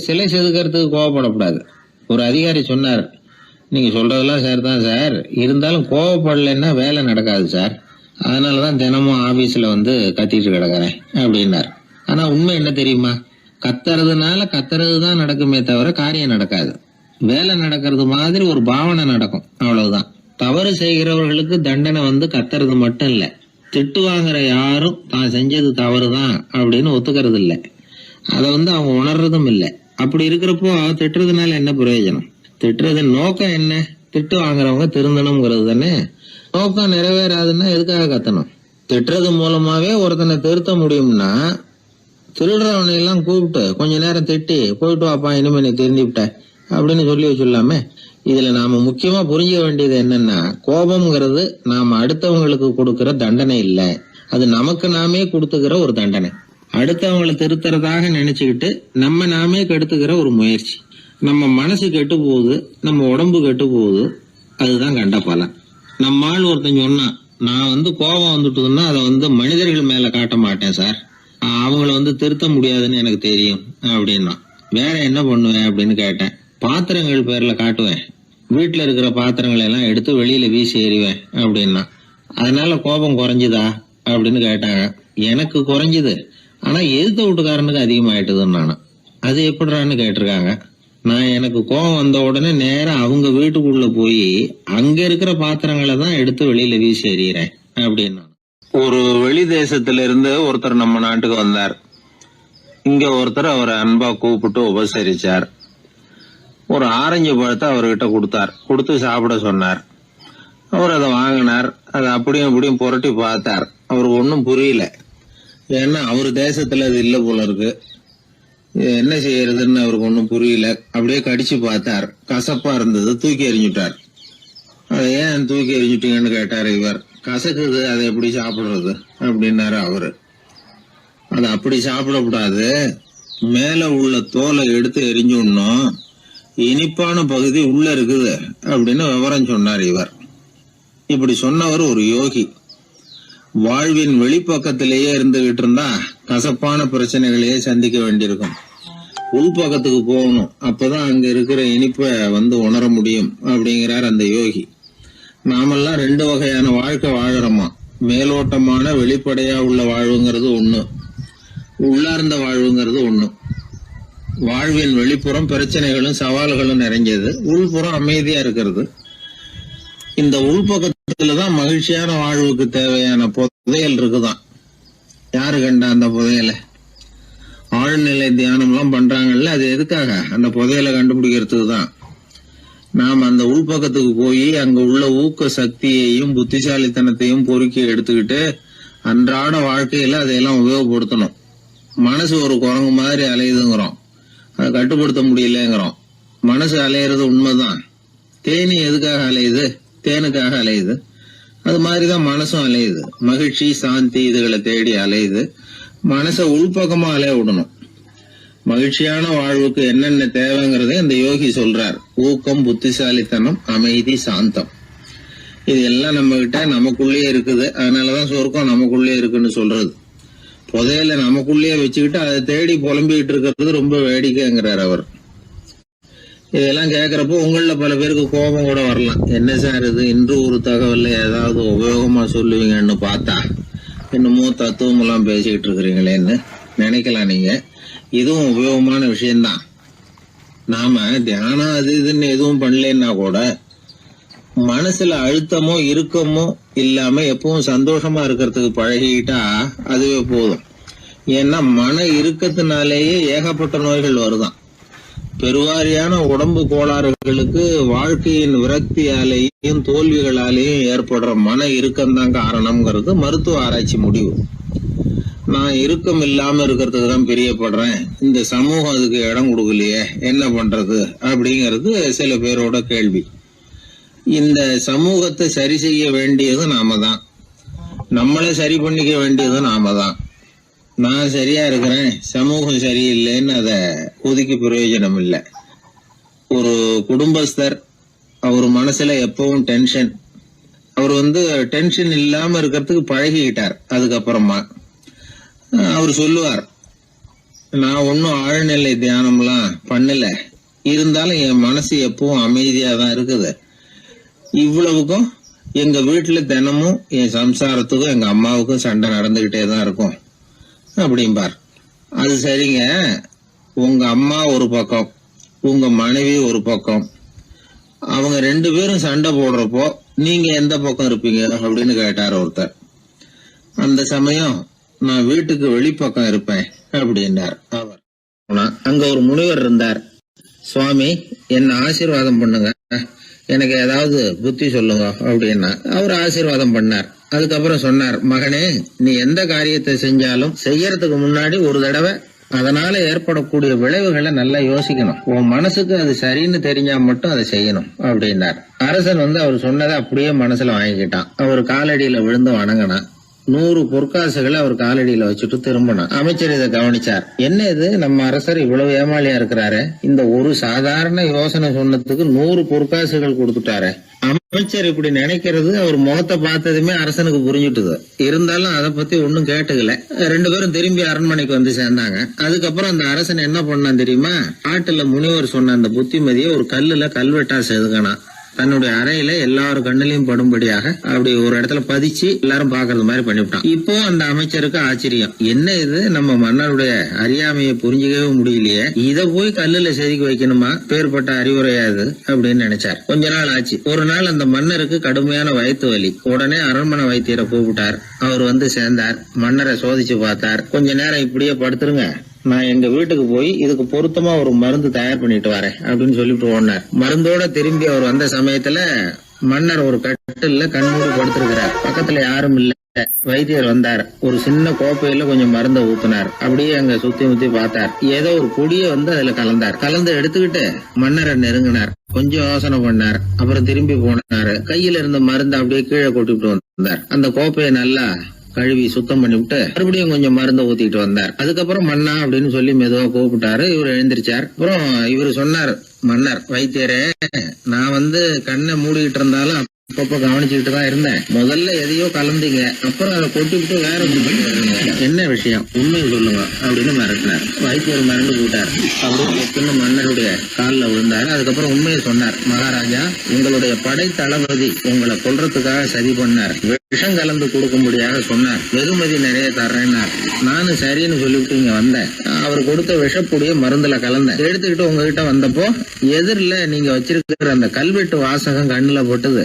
சிலை செதுக்கிறதுக்கு கோபப்படக்கூடாது. ஒரு அதிகாரி சொன்னார், நீங்க சொல்றதெல்லாம் சார் தான் சார், இருந்தாலும் கோபப்படலைன்னா வேலை நடக்காது சார், அதனாலதான் தினமும் ஆபீஸ்ல கத்திட்டு கிடக்குறேன் அப்படின்னார். ஆனா உண்மை என்ன தெரியுமா? கத்துறதுனால கத்துறதுதான் நடக்குமே தவிர காரியம் நடக்காது. வேலை நடக்கிறது மாதிரி ஒரு பாவனை நடக்கும், அவ்வளவுதான். தவறு செய்கிறவர்களுக்கு தண்டனை கத்துறது மட்டும் இல்ல, திட்டு வாங்குற யாரும் தான் செஞ்சது தவறுதான் அப்படின்னு ஒத்துக்கிறது இல்ல. அத அவங்க உணர்றதும் இல்ல. அப்படி இருக்கிறப்போ திட்டுறதுனால என்ன பிரயோஜனம்? திட்டுறதன் நோக்கம் என்ன? திட்டு வாங்குறவங்க திருந்தணுங்கிறது தானே. நோக்கம் நிறைவேறாதுன்னா எதுக்காக கத்தணும்? திட்டுறது மூலமாவே ஒருத்தனை திருத்த முடியும்னா திருடுறவனை எல்லாம் கூப்பிட்டு கொஞ்ச நேரம் திட்டி போயிட்டு வாப்பா, இனிமே நீ திருந்திவிட்ட அப்படின்னு சொல்லி வச்சுள்ளாமே. இதுல நாம முக்கியமா புரிஞ்சுக்க வேண்டியது என்னன்னா, கோபம்ங்கிறது நாம அடுத்தவங்களுக்கு கொடுக்கிற தண்டனை இல்ல, அது நமக்கு நாமே கொடுத்துக்கிற ஒரு தண்டனை. அடுத்தவங்களை திருத்துறதாக நினைச்சுக்கிட்டு நம்ம நாமே கெடுத்துக்கிற ஒரு முயற்சி. நம்ம மனசு கெட்டு போகுது, நம்ம உடம்பு கெட்டு போகுது, அதுதான் கண்ட பலன். நம்ம ஆள் ஒருத்தன் சொன்னான், நான் கோபம் வந்துட்டுதுன்னா அதை மனிதர்கள் மேல காட்ட மாட்டேன் சார், அவங்கள திருத்த முடியாதுன்னு எனக்கு தெரியும் அப்படின்னா. வேற என்ன பண்ணுவேன் அப்படின்னு கேட்டேன். பாத்திரங்கள் பேர்ல காட்டுவேன், வீட்டுல இருக்கிற பாத்திரங்களை எல்லாம் எடுத்து வெளியில வீசி எறிவேன் அப்படின்னா. அதனால கோபம் குறைஞ்சுதா அப்படின்னு கேட்டாங்க. எனக்கு குறைஞ்சுது, ஆனா எதிர்த்த வீட்டுக்காரனுக்கு அதிகமாயிட்டுதுன்னு நானும். அது எப்படிறான்னு கேட்டிருக்காங்க. நான் எனக்கு கோபம் வந்த உடனே நேரம் அவங்க வீட்டுக்குள்ள போய் அங்க இருக்கிற பாத்திரங்களை தான் எடுத்து வெளியில வீசி எறிகிறேன் அப்படின்னா. ஒரு வெளி தேசத்துல இருந்து ஒருத்தர் நம்ம நாட்டுக்கு வந்தார். இங்க ஒருத்தர் அவரை அன்பா கூப்பிட்டு உபசரிச்சார். ஒரு ஆரஞ்சு பழத்தை அவர்கிட்ட கொடுத்து சாப்பிட சொன்னார். அவர் அதை வாங்கினார். அதை அப்படியும் இப்படியும் புரட்டி பார்த்தார். அவருக்கு ஒன்னும் புரியல. ஏன்னா அவர் தேசத்துல அது இல்ல போல இருக்கு. என்ன செய்யறதுன்னு அவருக்கு ஒன்னும் புரியல. அப்படியே கடிச்சு பார்த்தார். கசப்பா இருந்தது. தூக்கி எறிஞ்சுட்டார். அதை ஏன் தூக்கி எறிஞ்சுட்டீங்கன்னு கேட்டார் இவர். கசக்குது, அதை எப்படி சாப்பிடுறது அப்படின்னாரு அவரு. அது அப்படி சாப்பிடக்கூடாது, மேல உள்ள தோலை எடுத்து எரிஞ்சுடணும், இனிப்பான பகுதி உள்ள இருக்குது அப்படின்னு விவரம் சொன்னார் இவர். இப்படி சொன்னவர் ஒரு யோகி. வாழ்வின் வெளிப்பக்கத்திலேயே இருந்துகிட்டு இருந்தா கசப்பான பிரச்சனைகளையே சந்திக்க வேண்டியிருக்கும். உள்பக்கத்துக்கு போகணும், அப்பதான் அங்க இருக்கிற இனிப்பை உணர முடியும் அப்படிங்கிறார் அந்த யோகி. நாமெல்லாம் 2 வகையான வாழ்க்கை வாழறோமா. மேலோட்டமான வெளிப்படையா உள்ள வாழ்வுங்கிறது ஒண்ணு, உள்ளார்ந்த வாழ்வுங்கிறது ஒண்ணு. வாழ்வின் வெளிப்புறம் பிரச்சனைகளும் சவால்களும் நிறைஞ்சது, உள்புறம் அமைதியா இருக்கிறது. இந்த உள்பக்கத்துலதான் மகிழ்ச்சியான வாழ்வுக்கு தேவையான புதையல் இருக்குதான். யாரு கண்டா அந்த புதையல? ஆழ்நிலை தியானம் எல்லாம் பண்றாங்கல்ல, அது எதுக்காக? அந்த புதையலை கண்டுபிடிக்கிறதுக்கு தான். நாம் அந்த உள்பக்கத்துக்கு போய் அங்க உள்ள ஊக்க சக்தியையும் புத்திசாலித்தனத்தையும் பொறுக்கி எடுத்துக்கிட்டு அன்றாட வாழ்க்கையில அதையெல்லாம் உபயோகப்படுத்தணும். மனசு ஒரு குரங்கு மாதிரி அலையுதுங்கிறோம், அதை கட்டுப்படுத்த முடியலங்கிறோம். மனசு அலையிறது உண்மைதான். தேனி எதுக்காக அலையுது? தேனுக்காக அலையுது. அது மாதிரிதான் மனசும் அலையுது. மகிழ்ச்சி, சாந்தி இதுகளை தேடி அலையுது. மனசை உள்பக்கமா அலைய விடணும். மகிழ்ச்சியான வாழ்வுக்கு என்னென்ன தேவைங்கிறதை இந்த யோகி சொல்றார். ஊக்கம், புத்திசாலித்தனம், அமைதி, சாந்தம். இது எல்லாம் நம்ம கிட்ட நமக்குள்ளேயே இருக்குது. அதனாலதான் சொர்க்கம் நமக்குள்ளே இருக்குன்னு சொல்றது. புதையல நமக்குள்ளேயே வச்சுக்கிட்டு அதை தேடி புலம்பிக்கிட்டு இருக்கிறது ரொம்ப வேடிக்கைங்கிறார் அவர். இதெல்லாம் கேட்கறப்போ உங்கள பல பேருக்கு கோபம் கூட வரலாம். என்ன சார் இது, இன்று ஒரு தகவல்ல ஏதாவது உபயோகமா சொல்லுவீங்கன்னு பார்த்தா என்னமோ தத்துவம் எல்லாம் பேசிக்கிட்டு இருக்கிறீங்களேன்னு நினைக்கலாம் நீங்க. இதுவும் உபயோகமான விஷயம்தான். நாம தியானம் அது இதுன்னு எதுவும் பண்ணலன்னா கூட மனசுல அழுத்தமோ இறுக்கமோ இல்லாம எப்பவும் சந்தோஷமா இருக்கிறதுக்கு பழகிட்டா அதுவே போதும். ஏன்னா மன இறுக்கத்தினாலேயே ஏகப்பட்ட நோய்கள் வருதான். பெருவாரியான உடம்பு கோளாறுகளுக்கு வாழ்க்கையின் விரக்தியாலேயும் தோல்விகளாலேயும் ஏற்படுற மன இறுக்கம்தான் காரணம்ங்கிறது மருத்துவ ஆராய்ச்சி முடிவு. நான் இறுக்கம் இல்லாம இருக்கிறதுக்கு தான் பிரியப்படுறேன், இந்த சமூகம் அதுக்கு இடம் கொடுக்கலையே, என்ன பண்றது அப்படிங்கிறது சில பேரோட கேள்வி. இந்த சமூகத்தை சரி செய்ய வேண்டியது நாம தான், நம்மளை சரி பண்ணிக்க வேண்டியது நாம தான். நான் சரியா இருக்கிறேன், சமூகம் சரியில்லைன்னு அதை ஒதுக்கி பிரயோஜனம் இல்லை. ஒரு குடும்பஸ்தர், அவர் மனசுல எப்பவும் டென்ஷன். அவர் டென்ஷன் இல்லாம இருக்கிறதுக்கு பழகிக்கிட்டார். அதுக்கப்புறமா அவர் சொல்லுவார், நான் ஒன்னும் ஆழ்நிலை தியானம்லாம் பண்ணல, இருந்தாலும் என் மனசு எப்பவும் அமைதியா தான் இருக்குது. இவ்வளவுக்கும் எங்க வீட்டுல தினமும் என் சம்சாரத்துக்கும் எங்க அம்மாவுக்கும் சண்டை நடந்துகிட்டே தான் இருக்கும் அப்படிம்பார். அது சரிங்க, உங்க அம்மா ஒரு பக்கம், உங்க மனைவி ஒரு பக்கம், அவங்க 2 பேரும் சண்டை போடுறப்போ நீங்க எந்த பக்கம் இருப்பீங்க அப்படின்னு கேட்டார் ஒருத்தர். அந்த சமயம் நான் வீட்டுக்கு வெளிப்பக்கம் இருப்பேன் அப்படின்னார் அவர். அங்க ஒரு முனிவர் இருந்தார். சுவாமி, என்ன ஆசீர்வாதம் பண்ணுங்க, எனக்கு ஏதாவது புத்தி சொல்லுங்க அப்படின்னா அவர் ஆசீர்வாதம் பண்ணார். அதுக்கப்புறம் சொன்னார், மகனே, நீ எந்த காரியத்தை செஞ்சாலும் செய்யறதுக்கு முன்னாடி ஒரு தடவை அதனால ஏற்படக்கூடிய விளைவுகளை நல்லா யோசிக்கணும். உன் மனசுக்கு அது சரின்னு தெரிஞ்சா மட்டும் அதை செய்யணும் அப்படின்னார். அரசன் அவர் சொன்னதை அப்படியே மனசுல வாங்கிக்கிட்டான். அவர் காலடியில விழுந்து வணங்கினான். 100 பொற்காசுகளை அவர் காலடியில வச்சுட்டு திரும்பணும். அமைச்சர் இதை கவனிச்சார். என்ன இது, நம்ம அரசர் இவ்வளவு ஏமாளியா இருக்கிறாரு, இந்த ஒரு சாதாரண யோசனை சொன்னதுக்கு 100 பொற்காசுகள் கொடுத்துட்டாரு. அமைச்சர் இப்படி நினைக்கிறது அவர் முகத்தை பார்த்ததுமே அரசனுக்கு புரிஞ்சுட்டுது. இருந்தாலும் அதை பத்தி ஒன்னும் கேட்டுக்கல. 2 பேரும் திரும்பி அரண்மனைக்கு வந்து சேர்ந்தாங்க. அதுக்கப்புறம் அந்த அரசன் என்ன பண்ணான் தெரியுமா? காட்டுல முனிவர் சொன்ன அந்த புத்திமதியை ஒரு கல்லுல கல்வெட்டா செதுக்கணும். தன்னுடைய அறையில எல்லாரும் கண்ணிலையும் படும்படியாக அப்படி ஒரு இடத்துல பதிச்சு எல்லாரும் பாக்குறது மாதிரி பண்ணிவிட்டான். இப்போ அந்த அமைச்சருக்கு ஆச்சரியம், என்ன இது, நம்ம மன்னருடைய அறியாமையை புரிஞ்சுக்கவே முடியலையே, இத போய் கல்லுல செதுக்கி வைக்கணுமா, பேர்பட்ட அறிவுரையாது அப்படின்னு நினைச்சார். கொஞ்ச நாள் ஆச்சு. ஒரு நாள் அந்த மன்னருக்கு கடுமையான வயிற்று வலி. உடனே அரண்மனை வைத்தியரை கூப்பிட்டார். அவர் வந்து சேர்ந்தார். மன்னரை சோதிச்சு பார்த்தார். கொஞ்ச நேரம் இப்படியே படுத்துருங்க, நான் எங்க வீட்டுக்கு போய் இதுக்கு பொருத்தமா ஒரு மருந்து தயார் பண்ணிட்டு வரேன் அப்படின்னு சொல்லிட்டு ஓடினார். மருந்தோட திரும்பி அவர் வந்த சமயத்துல மன்னர் ஒரு கட்டில்ல கண்மூடி படுத்திருக்கிறார். பக்கத்துல யாரும் இல்ல. வைத்தியர் வந்தார். ஒரு சின்ன கோப்பையில கொஞ்சம் மருந்த ஊத்தினார். அப்படியே அங்க சுத்தி முத்தி பார்த்தார். ஏதோ ஒரு பொடியை வந்து அதுல கலந்தார். கலந்து எடுத்துக்கிட்டு மன்னரை நெருங்கினார். கொஞ்சம் யோசனை பண்ணார். அப்புறம் திரும்பி போனாரு. கையில இருந்த மருந்து அப்படியே கீழே கொட்டிவிட்டு வந்தார். அந்த கோப்பையை நல்லா கழுவி சுத்தம் பண்ணிவிட்டு மறுபடியும் கொஞ்சம் மருந்த ஊத்திட்டு வந்தார். அதுக்கப்புறம் மன்னா அப்படின்னு சொல்லி மெதுவா கூப்பிட்டாரு. இவர் எழுந்திருச்சார். அப்புறம் இவரு சொன்னார், மன்னர், வைத்தியரே, நான் வந்து கண்ணை மூடிக்கிட்டு இருந்தாலும் அப்பப்ப கவனிச்சுக்கிட்டு தான் இருந்தேன். முதல்ல எதையோ கலந்தீங்க, அப்புறம் அதை கொட்டிவிட்டு வேற என்ன விஷயம், உண்மையை சொல்லுங்க அப்படின்னு மிரட்டினார். வைத்தியர் மிரண்டு போட்டார். அப்படின்னு மன்னருடைய காலில் விழுந்தார். அதுக்கப்புறம் உண்மையை சொன்னார். மகாராஜா, உங்களுடைய படை தளபதி உங்களை கொல்றதுக்காக சதி பண்ணார். விஷம் கலந்து கொடுக்கும்படியாக சொன்னார். வெகுமதி நிறைய தர்றேன்னார். நானும் சரின்னு சொல்லிவிட்டு இங்க வந்தேன். அவர் கொடுத்த விஷப்புடிய மருந்துல கலந்தேன். எடுத்துக்கிட்டு உங்ககிட்ட வந்தப்போ எதிரில நீங்க வச்சிருக்கிற அந்த கல்வெட்டு வாசகம் கண்ணுல போட்டது.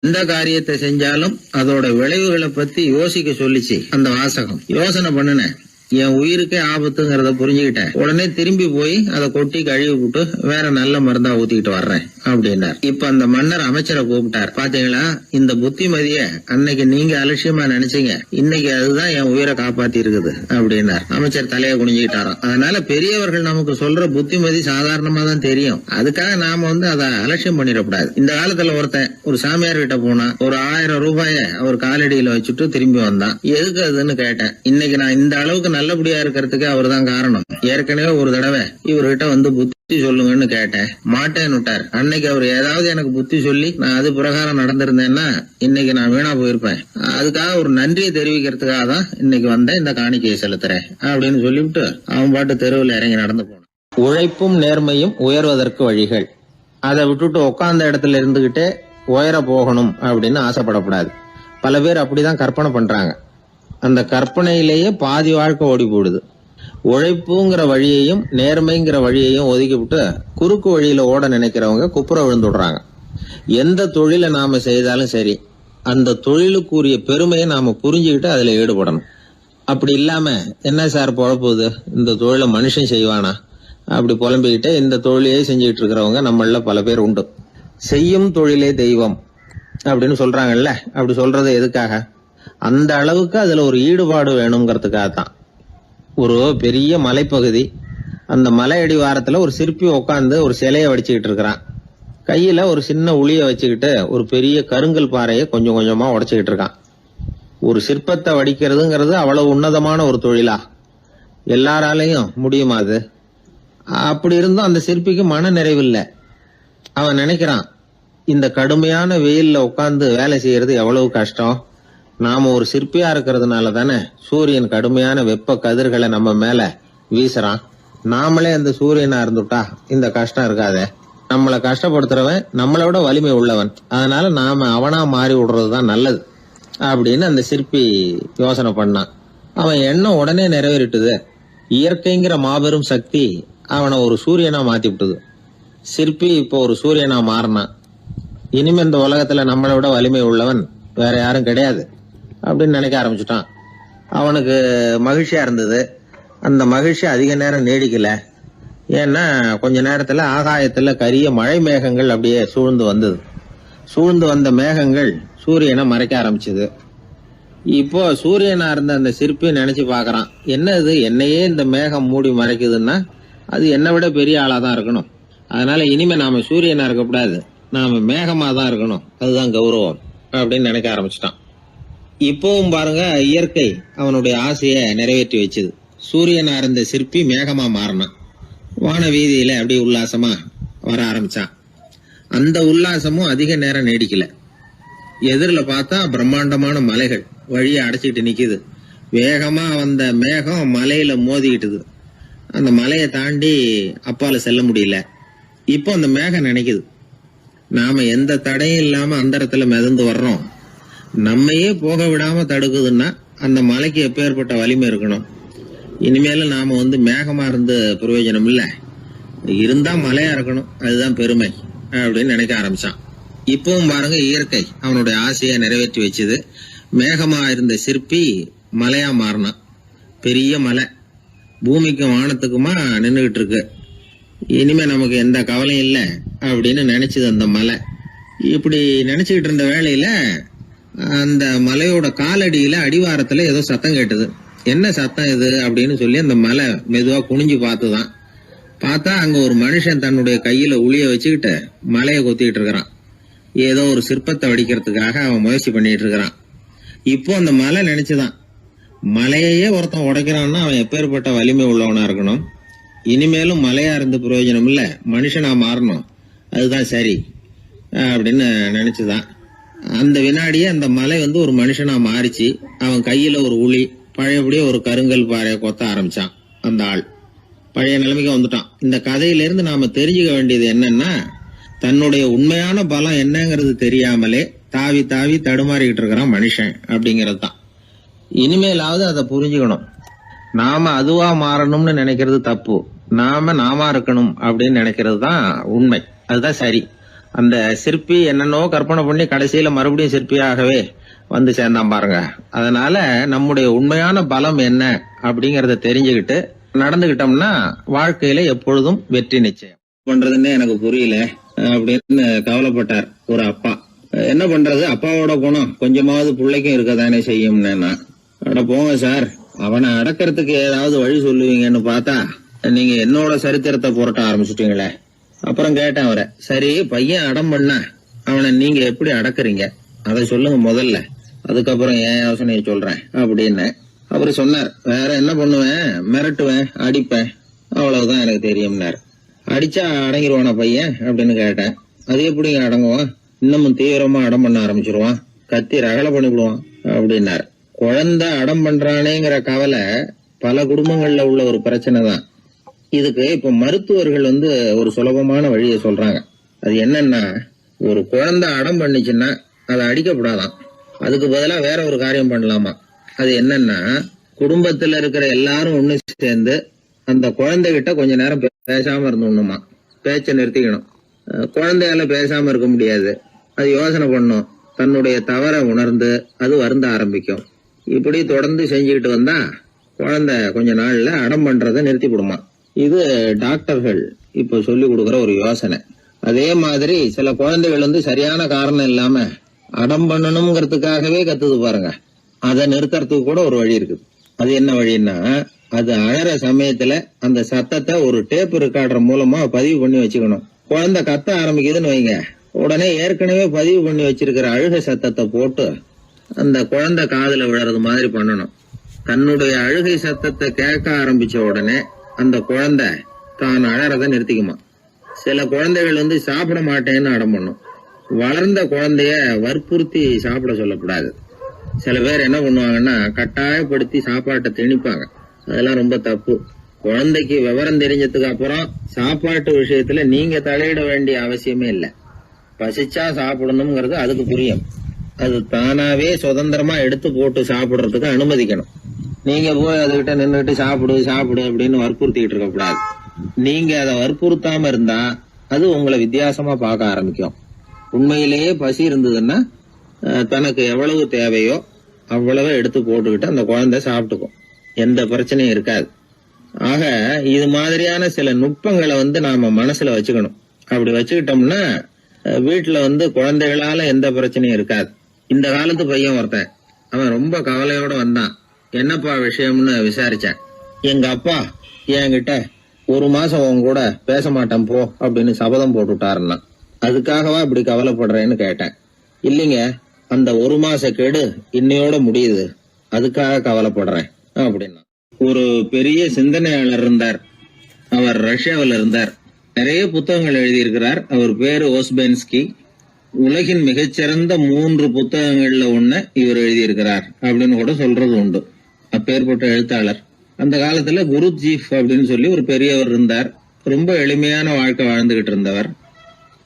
எந்த காரியத்தை செஞ்சாலும் அதோட விளைவுகளை பத்தி யோசிக்க சொல்லிச்சு அந்த வாசகம். யோசனை பண்ணுனேன், என் உயிருக்கே ஆபத்துங்கிறத புரிஞ்சுக்கிட்டேன். உடனே திரும்பி போய் அதை கொட்டி கழுவி விட்டு வேற நல்ல மருந்தா ஊத்திக்கிட்டு வர்றேன் அப்படின்னார். இப்ப அந்த மன்னர் அமைச்சரை கூப்பிட்டார். பாத்தீங்களா, இந்த புத்திமதிய அன்னைக்கு நீங்க அலட்சியமா நினைச்சீங்க, இன்னைக்கு அதுதான் என் உயிரை காப்பாத்தி இருக்குது அப்படின்னார். அமைச்சர் தலையை குனிஞ்சுக்கிட்டாராம். அதனால பெரியவர்கள் நமக்கு சொல்ற புத்திமதி சாதாரணமா தான் தெரியும். அதுக்காக நாம வந்து அதை அலட்சியம் பண்ணிடக்கூடாது. இந்த காலத்துல ஒருத்தன் ஒரு சாமியார் கிட்ட போனா ஒரு 1000 ரூபாய அவர் காலடியில வச்சுட்டு திரும்பி வந்தான். எதுக்கு அதுன்னு கேட்டேன். இன்னைக்கு நான் இந்த அளவுக்கு நல்லபடியா இருக்கிறதுக்கு அவர் தான் காரணம். ஏற்கனவே ஒரு தடவை இவர்கிட்ட வந்து புத்தி சொல்லுங்கன்னு கேட்டேன், மாட்டேன்னு விட்டார். அன்னைக்கு அவர் ஏதாவது எனக்கு புத்தி சொல்லி நான் அது பிரகாரம் நடந்திருந்தேன்னா இன்னைக்கு நான் வீணா போயிருப்பேன். அதுக்காக ஒரு நன்றியை தெரிவிக்கிறதுக்காக தான் இன்னைக்கு வந்தேன், இந்த காணிக்கையை செலுத்துறேன் அப்படின்னு சொல்லிவிட்டு அவன் பாட்டு தெருவில் இறங்கி நடந்து போனான். உழைப்பும் நேர்மையும் உயர்வதற்கு வழிகள். அதை விட்டுட்டு உட்கார்ந்த இடத்துல இருந்துகிட்டே உயர போகணும் அப்படின்னு ஆசைப்படக்கூடாது. பல பேர் அப்படிதான் கற்பனை பண்றாங்க. அந்த கற்பனையிலேயே பாதி வாழ்க்கை ஓடி போடுது. உழைப்புங்கிற வழியையும் நேர்மைங்கிற வழியையும் ஒதுக்கிவிட்டு குறுக்கு வழியில ஓட நினைக்கிறவங்க குப்புற விழுந்துடுறாங்க. எந்த தொழிலை நாம செய்தாலும் சரி, அந்த தொழிலுக்குரிய பெருமையை நாம புரிஞ்சுக்கிட்டு அதுல ஈடுபடணும். அப்படி இல்லாம, என்ன சார் பொழப்புது, இந்த தொழிலை மனுஷன் செய்வானா அப்படி புலம்பிக்கிட்டே இந்த தொழிலையே செஞ்சுக்கிட்டு இருக்கிறவங்க நம்மள பல பேர் உண்டு. செய்யும் தொழிலே தெய்வம் அப்படின்னு சொல்றாங்கல்ல, அப்படி சொல்றது எதுக்காக? அந்த அளவுக்கு அதுல ஒரு ஈடுபாடு வேணுங்கிறதுக்காக தான். ஒரு பெரிய மலைப்பகுதி, அந்த மலை அடிவாரத்துல ஒரு சிற்பி உட்காந்து ஒரு சிலையை வடிச்சுக்கிட்டு இருக்கிறான். கையில ஒரு சின்ன உளிய வச்சுக்கிட்டு ஒரு பெரிய கருங்கல் பாறையை கொஞ்சம் கொஞ்சமா உடைச்சுக்கிட்டு இருக்கான். ஒரு சிற்பத்தை வடிக்கிறதுங்கிறது அவ்வளவு உன்னதமான ஒரு தொழிலா? எல்லாராலையும் முடியுமா அது? அப்படி இருந்தும் அந்த சிற்பிக்கு மன நிறைவில்லை. அவன் நினைக்கிறான், இந்த கடுமையான வெயில்ல உட்கார்ந்து வேலை செய்யறது எவ்வளவு கஷ்டம். நாம ஒரு சிற்பியா இருக்கிறதுனால தானே சூரியன் கடுமையான வெப்ப கதிர்களை நம்ம மேல வீசுறான். நாமளே அந்த சூரியனா இருந்துட்டா இந்த கஷ்டம் இருக்காதே. நம்மளை கஷ்டப்படுத்துறவன் நம்மளை விட வலிமை உள்ளவன். அதனால நாம அவனா மாறி விடுறதுதான் நல்லது அப்படின்னு அந்த சிற்பி யோசனை பண்ணான். அவன் எண்ணம் உடனே நிறைவேறிட்டுது. இயற்கைங்கிற மாபெரும் சக்தி அவனை ஒரு சூரியனா மாத்தி விட்டுது. சிற்பி இப்போ ஒரு சூரியனா மாறினான். இனிமே இந்த உலகத்துல நம்மளை விட வலிமை உள்ளவன் வேற யாரும் கிடையாது அப்படின்னு நினைக்க ஆரம்பிச்சுட்டான். அவனுக்கு மகிழ்ச்சியா இருந்தது. அந்த மகிழ்ச்சி அதிக நேரம் நீடிக்கல. ஏன்னா கொஞ்ச நேரத்துல ஆகாயத்துல கரிய மழை மேகங்கள் அப்படியே சூழ்ந்து வந்தது. சூழ்ந்து வந்த மேகங்கள் சூரியனை மறைக்க ஆரம்பிச்சது. இப்போ சூரியனா இருந்த அந்த சிற்பி நினைச்சு பாக்குறான், என்ன இது, என்னையே இந்த மேகம் மூடி மறைக்குதுன்னா அது என்னை விட பெரிய ஆளாதான் இருக்கணும். அதனால இனிமே நாம சூரியனா இருக்கக்கூடாது, நாம மேகமா தான் இருக்கணும், அதுதான் கௌரவம் அப்படின்னு நினைக்க ஆரம்பிச்சிட்டான். இப்பவும் பாருங்க, இயற்கை அவனுடைய ஆசையை நிறைவேற்றி வச்சது. சூரியனா இருந்த சிற்பி மேகமா மாறினான். வான வீதியில அப்படி உல்லாசமா வர ஆரம்பிச்சான். அந்த உல்லாசமும் அதிக நேரம் நீடிக்கல. எதிரில் பார்த்தா பிரம்மாண்டமான மலைகள் வழியை அடைச்சிட்டு நிக்குது. வேகமா வந்த மேகம் மலையில மோதிக்கிட்டுது. அந்த மலையை தாண்டி அப்பால செல்ல முடியல. இப்போ அந்த மேகம் நினைக்குது, நாம எந்த தடையும் இல்லாம அந்தரத்துல மிதந்து வர்றோம். நம்மையே போக விடாம தடுக்குதுன்னா அந்த மலைக்கு எப்பேற்பட்ட வலிமை இருக்கணும். இனிமேல நாம மேகமா இருந்து பிரயோஜனம் இல்ல, இருந்தா மலையா இருக்கணும், அதுதான் பெருமை அப்படின்னு நினைக்க ஆரம்பிச்சான். இப்பவும் பாருங்க, இயற்கை அவனுடைய ஆசையை நிறைவேற்றி வச்சது. மேகமா இருந்த சிற்பி மலையா மாறினான். பெரிய மலை பூமிக்கும் வானத்துக்குமா நின்றுகிட்டு இருக்கு. இனிமே நமக்கு எந்த கவலையும் இல்லை அப்படின்னு நினைச்சது அந்த மலை. இப்படி நினைச்சுக்கிட்டு இருந்த வேளையில அந்த மலையோட காலடியில அடிவாரத்துல ஏதோ சத்தம் கேட்டது. என்ன சத்தம் இது அப்படின்னு சொல்லி அந்த மலை மெதுவா குனிஞ்சு பார்த்துதான். பார்த்தா அங்க ஒரு மனுஷன் தன்னுடைய கையில உளிய வச்சுக்கிட்டு மலையை கொத்திக்கிட்டு இருக்கிறான். ஏதோ ஒரு சிற்பத்தை வடிக்கிறதுக்காக அவன் முயற்சி பண்ணிட்டு இருக்கிறான். இப்போ அந்த மலை நினைச்சுதான், மலையையே ஒருத்தன் உடைக்கிறான்னா அவன் எப்பேற்பட்ட வலிமை உள்ளவனா இருக்கணும். இனிமேலும் மலையா இருந்து பிரயோஜனம் இல்ல, மனுஷனா மாறணும், அதுதான் சரி அப்படின்னு நினைச்சுதான். அந்த வினாடியே அந்த மலை ஒரு மனுஷனா மாறிச்சு. அவன் கையில ஒரு உளி, பழையபடியே ஒரு கருங்கல் பாறையை கொத்த ஆரம்பிச்சான். அந்த ஆள் பழைய நிலைமைக்கு வந்துட்டான். இந்த கதையிலிருந்து நாம தெரிஞ்சுக்க வேண்டியது என்னன்னா, தன்னுடைய உண்மையான பலம் என்னங்கிறது தெரியாமலே தாவி தாவி தடுமாறிக்கிட்டு இருக்கிறான் மனுஷன் அப்படிங்கிறது தான். இனிமேலாவது அதை புரிஞ்சுக்கணும். நாம அதுவா மாறணும்னு நினைக்கிறது தப்பு, நாம இருக்கணும் அப்படின்னு நினைக்கிறது தான் உண்மை, அதுதான் சரி. அந்த சிற்பி என்னன்னோ கற்பனை பண்ணி கடைசியில மறுபடியும் சிற்பியாகவே வந்து சேர்ந்தான் பாருங்க. அதனால நம்முடைய உண்மையான பலம் என்ன அப்படிங்கறத தெரிஞ்சுக்கிட்டு நடந்துகிட்டோம்னா வாழ்க்கையில எப்பொழுதும் வெற்றி நிச்சயம். பண்றதுன்னு எனக்கு புரியல அப்படின்னு கவலைப்பட்டார் ஒரு அப்பா. என்ன பண்றது, அப்பாவோட குணம் கொஞ்சமாவது பிள்ளைக்கும் இருக்கதானே செய்யும்னா, அட போங்க சார், அவனை அடக்கிறதுக்கு ஏதாவது வழி சொல்லுவீங்கன்னு பார்த்தா நீங்க என்னோட சரித்திரத்தை புரட்ட ஆரம்பிச்சுட்டீங்களே. அப்புறம் கேட்டேன் அவரை, சரி பையன் அடம் பண்ணா அவனை நீங்க எப்படி அடக்குறீங்க அதை சொல்லுங்க முதல்ல, அதுக்கப்புறம் என் யோசனையை சொல்றேன் அப்படின்னு. அவரு சொன்னார், வேற என்ன பண்ணுவேன், மிரட்டுவேன், அடிப்பேன், அவ்வளவுதான் எனக்கு தெரியும்னாரு. அடிச்சா அடங்கிடுவானா பையன் அப்படின்னு கேட்டேன். அது எப்படிங்க அடங்குவான், இன்னமும் தீவிரமா அடம் பண்ண ஆரம்பிச்சிருவான், கத்தி ரகலை பண்ணிவிடுவான் அப்படின்னாரு. குழந்தை அடம் பண்றானேங்கிற கவலை பல குடும்பங்கள்ல உள்ள ஒரு பிரச்சனை தான். இதுக்கு இப்ப மருத்துவர்கள் ஒரு சுலபமான வழியை சொல்றாங்க. அது என்னன்னா, ஒரு குழந்தை அடம் பண்ணிச்சுன்னா அதை அடிக்கப்படாதான், அதுக்கு பதிலா வேற ஒரு காரியம் பண்ணலாமா. அது என்னன்னா, குடும்பத்துல இருக்கிற எல்லாரும் ஒண்ணு சேர்ந்து அந்த குழந்தைகிட்ட கொஞ்ச நேரம் பேசாம இருந்தோம்னுமா, பேச்ச நிறுத்திக்கணும். குழந்தையால பேசாம இருக்க முடியாது, அது யோசனை பண்ணும், தன்னுடைய தவறை உணர்ந்து அது வருந்த ஆரம்பிக்கும். இப்படி தொடர்ந்து செஞ்சுக்கிட்டு வந்தா குழந்தை கொஞ்ச நாள்ல அடம் பண்றதை நிறுத்தி விடுமா. இது டாக்டர்கள் இப்ப சொல்லி கொடுக்குற ஒரு யோசனை. அதே மாதிரி சில குழந்தைகள் சரியான காரணம் இல்லாம அடம் பண்ணணுங்கிறதுக்காகவே கத்துது பாருங்க, அதை நிறுத்துறதுக்கு கூட ஒரு வழி இருக்குது. அது என்ன வழின்னா, அது அழற சமயத்துல அந்த சத்தத்தை ஒரு டேப் ரெக்கார்டர் மூலமா பதிவு பண்ணி வச்சுக்கணும். குழந்தை கத்த ஆரம்பிக்குதுன்னு வைங்க, உடனே ஏற்கனவே பதிவு பண்ணி வச்சிருக்கிற அழுகை சத்தத்தை போட்டு அந்த குழந்தை காதுல விழறது மாதிரி பண்ணணும். தன்னுடைய அழுகை சத்தத்தை கேட்க ஆரம்பிச்ச உடனே அந்த குழந்தை தான் அழறதை நிறுத்திக்குமா. சில குழந்தைகள் சாப்பிட மாட்டேன்னு அடம் பண்ணும். வளர்ந்த குழந்தைய வற்புறுத்தி சாப்பிட சொல்லக்கூடாது. சில பேர் என்ன பண்ணுவாங்கன்னா, கட்டாயப்படுத்தி சாப்பாட்டை திணிப்பாங்க. அதெல்லாம் ரொம்ப தப்பு. குழந்தைக்கு விவரம் தெரிஞ்சதுக்கு அப்புறம் சாப்பாட்டு விஷயத்துல நீங்க தலையிட வேண்டிய அவசியமே இல்லை. பசிச்சா சாப்பிடணுங்கிறது அதுக்கு புரியும். அது தானாவே சுதந்திரமா எடுத்து போட்டு சாப்பிடுறதுக்கு அனுமதிக்கணும். நீங்க போய் அதுகிட்ட நின்றுட்டு சாப்பிடு சாப்பிடு அப்படின்னு வற்புறுத்திட்டு இருக்க கூடாது. நீங்க அதை வற்புறுத்தாம இருந்தா அது உங்களை வித்தியாசமா பார்க்க ஆரம்பிக்கும். உண்மையிலேயே பசி இருந்ததுன்னா தனக்கு எவ்வளவு தேவையோ அவ்வளவு எடுத்து போட்டுக்கிட்டு அந்த குழந்தை சாப்பிட்டுக்கும், எந்த பிரச்சனையும் இருக்காது. ஆக இது மாதிரியான சில நுட்பங்களை நாம மனசுல வச்சுக்கணும். அப்படி வச்சுக்கிட்டோம்னா வீட்டுல குழந்தைகளால எந்த பிரச்சனையும் இருக்காது. இந்த காலத்து பையன் ஒருத்தன், அவன் ரொம்ப கவலையோட வந்தான். என்னப்பா விஷயம்னு விசாரிச்சேன். எங்க அப்பா என்கிட்ட 1 மாசம் உன் கூட பேச மாட்டேன் போ அப்படின்னு சபதம் போட்டுட்டாருன்னா, அதுக்காகவா இப்படி கவலைப்படுறேன்னு கேட்டேன். இல்லைங்க, அந்த 1 மாச கெடு இன்னையோட முடியுது, அதுக்காக கவலைப்படுறேன் அப்படின்னா. ஒரு பெரிய சிந்தனையாளர் இருந்தார். அவர் ரஷ்யாவில் இருந்தார். நிறைய புத்தகங்கள் எழுதியிருக்கிறார். அவர் பேரு ஓஸ்பென்ஸ்கி. உலகின் மிகச்சிறந்த 3 புத்தகங்கள்ல ஒண்ணு இவர் எழுதியிருக்கிறார் அப்படின்னு கூட சொல்றது உண்டு. அப்பேற்பட்ட எழுத்தாளர். அந்த காலத்துல குருஜீஃப் அப்படின்னு சொல்லி ஒரு பெரியவர் இருந்தார். ரொம்ப எளிமையான வாழ்க்கை வாழ்ந்துகிட்டு இருந்தவர்.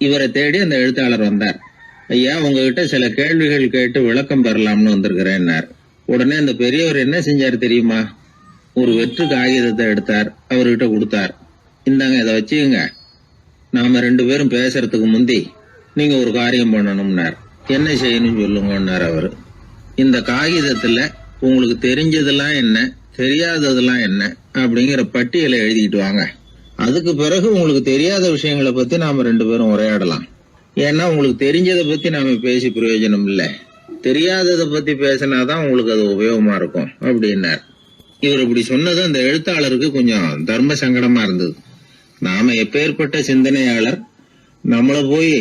இவரை தேடி அந்த எழுத்தாளர் வந்தார். ஐயா, உங்ககிட்ட சில கேள்விகள் கேட்டு விளக்கம் பெறலாம்னு வந்திருக்கிறேன்னார். உடனே அந்த பெரியவர் என்ன செஞ்சாரு தெரியுமா? ஒரு வெற்று காகிதத்தை எடுத்தார், அவர்கிட்ட கொடுத்தார். இந்தாங்க, இதை வச்சுக்கங்க, நாம 2 பேரும் பேசுறதுக்கு முந்தி நீங்க ஒரு காரியம் பண்ணணும்னார். என்ன செய்யணும் சொல்லுங்கன்னார் அவரு. இந்த காகிதத்துல உங்களுக்கு தெரிஞ்சதெல்லாம் என்ன, தெரியாததெல்லாம் என்ன அப்படிங்கிற பட்டியலை எழுதிக்கிட்டு வாங்க. அதுக்கு பிறகு உங்களுக்கு தெரியாத விஷயங்களை பத்தி நாம 2 பேரும் உரையாடலாம். ஏன்னா உங்களுக்கு தெரிஞ்சதை பத்தி நாம பேசி பிரயோஜனம் இல்ல, தெரியாததை பத்தி பேசினாதான் உங்களுக்கு அது உபயோகமா இருக்கும் அப்படின்னார். இவர் இப்படி சொன்னது அந்த எழுத்தாளருக்கு கொஞ்சம் தர்ம சங்கடமா இருந்தது. நாம எப்பேற்பட்ட சிந்தனையாளர், நம்மள போய்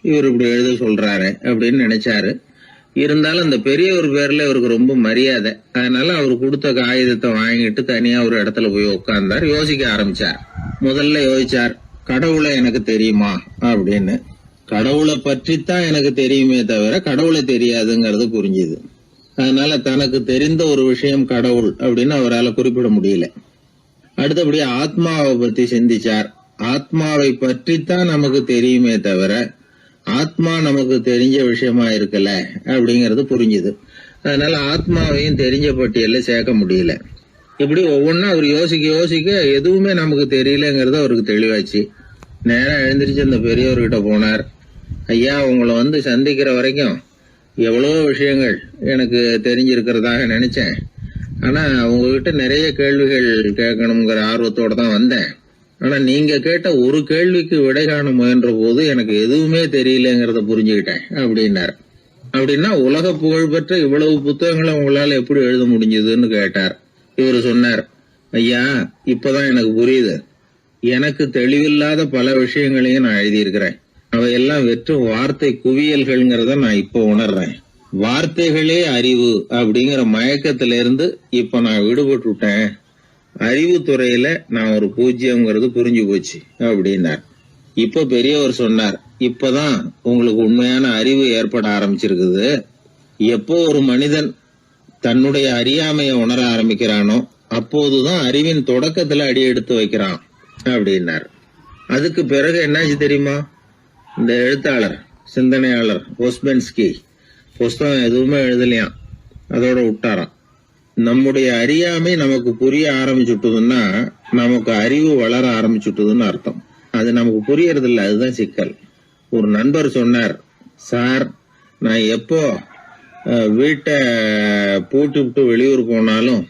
இவர் இப்படி எழுத சொல்றாரு அப்படின்னு நினைச்சாரு. இருந்தாலும் அந்த பெரியவர் பேர்ல இவருக்கு ரொம்ப மரியாதை. அதனால அவர் கொடுத்த காகிதத்தை வாங்கிட்டு தனியா ஒரு இடத்துல போய் உட்கார்ந்தார். யோசிக்க ஆரம்பிச்சார். முதல்ல யோசிச்சார், கடவுளை எனக்கு தெரியுமா அப்படின்னு. கடவுளை பற்றித்தான் எனக்கு தெரியுமே தவிர கடவுளை தெரியாதுங்கிறது புரிஞ்சுது. அதனால தனக்கு தெரிந்த ஒரு விஷயம் கடவுள் அப்படின்னு அவரால் குறிப்பிட முடியல. அடுத்தபடி ஆத்மாவை பத்தி சிந்திச்சார். ஆத்மாவை பற்றித்தான் நமக்கு தெரியுமே தவிர ஆத்மா நமக்கு தெரிஞ்ச விஷயமா இருக்கல அப்படிங்கறது புரிஞ்சுது. அதனால ஆத்மாவையும் தெரிஞ்ச பட்டியல்ல சேர்க்க முடியல. இப்படி ஒவ்வொன்னா அவர் யோசிக்க யோசிக்க எதுவுமே நமக்கு தெரியலங்கிறது அவருக்கு தெளிவாச்சு. நேரம் எழுந்திரிச்சு அந்த பெரியவர்கிட்ட போனார். ஐயா, உங்களை சந்திக்கிற வரைக்கும் எவ்வளவோ விஷயங்கள் எனக்கு தெரிஞ்சிருக்கிறதாக நினைச்சேன். ஆனா உங்ககிட்ட நிறைய கேள்விகள் கேட்கணுங்கிற ஆர்வத்தோட தான் வந்தேன். ஆனா நீங்க கேட்ட ஒரு கேள்விக்கு விடை காண முயன்ற போது எனக்கு எதுவுமே தெரியலங்கிறத புரிஞ்சுக்கிட்டேன் அப்படின்னார். அப்படின்னா உலக புகழ்பெற்ற இவ்வளவு புத்தகங்களை உங்களால எப்படி எழுத முடிஞ்சதுன்னு கேட்டார். இவர் சொன்னார், ஐயா, இப்பதான் எனக்கு புரியுது. எனக்கு தெளிவில்லாத பல விஷயங்களையும் நான் எழுதியிருக்கிறேன். அவையெல்லாம் வெற்றும் வார்த்தை குவியல்கள்ங்கிறத நான் இப்ப உணர்றேன். வார்த்தைகளே அறிவு அப்படிங்கிற மயக்கத்திலிருந்து இப்ப நான் விடுபட்டுட்டேன். அறிவுத்துறையில நான் ஒரு பூஜ்யம்ங்கிறது புரிஞ்சு போச்சு அப்படின்னார். இப்ப பெரியவர் சொன்னார், இப்பதான் உங்களுக்கு உண்மையான அறிவு ஏற்பட ஆரம்பிச்சிருக்குது. எப்போ ஒரு மனிதன் தன்னுடைய அறியாமையை உணர ஆரம்பிக்கிறானோ அப்போதுதான் அறிவின் தொடக்கத்துல அடி எடுத்து வைக்கிறான் அப்படின்னார். அதுக்கு பிறகு என்னாச்சு தெரியுமா? இந்த எழுத்தாளர், சிந்தனையாளர் ஓஸ்பென்ஸ்கி புஸ்தகம் எதுவுமே எழுதலையாம், அதோட விட்டாராம். நம்முடைய அறியாமை நமக்கு புரிய ஆரம்பிச்சுட்டுதுன்னா நமக்கு அறிவு வளர ஆரம்பிச்சுட்டுதுன்னு அர்த்தம். அது நமக்கு புரியறது இல்லை, அதுதான் சிக்கல். ஒரு நண்பர் சொன்னார், சார், நான் எப்போ வீட்டை பூட்டி விட்டு வெளியூர் போனாலும்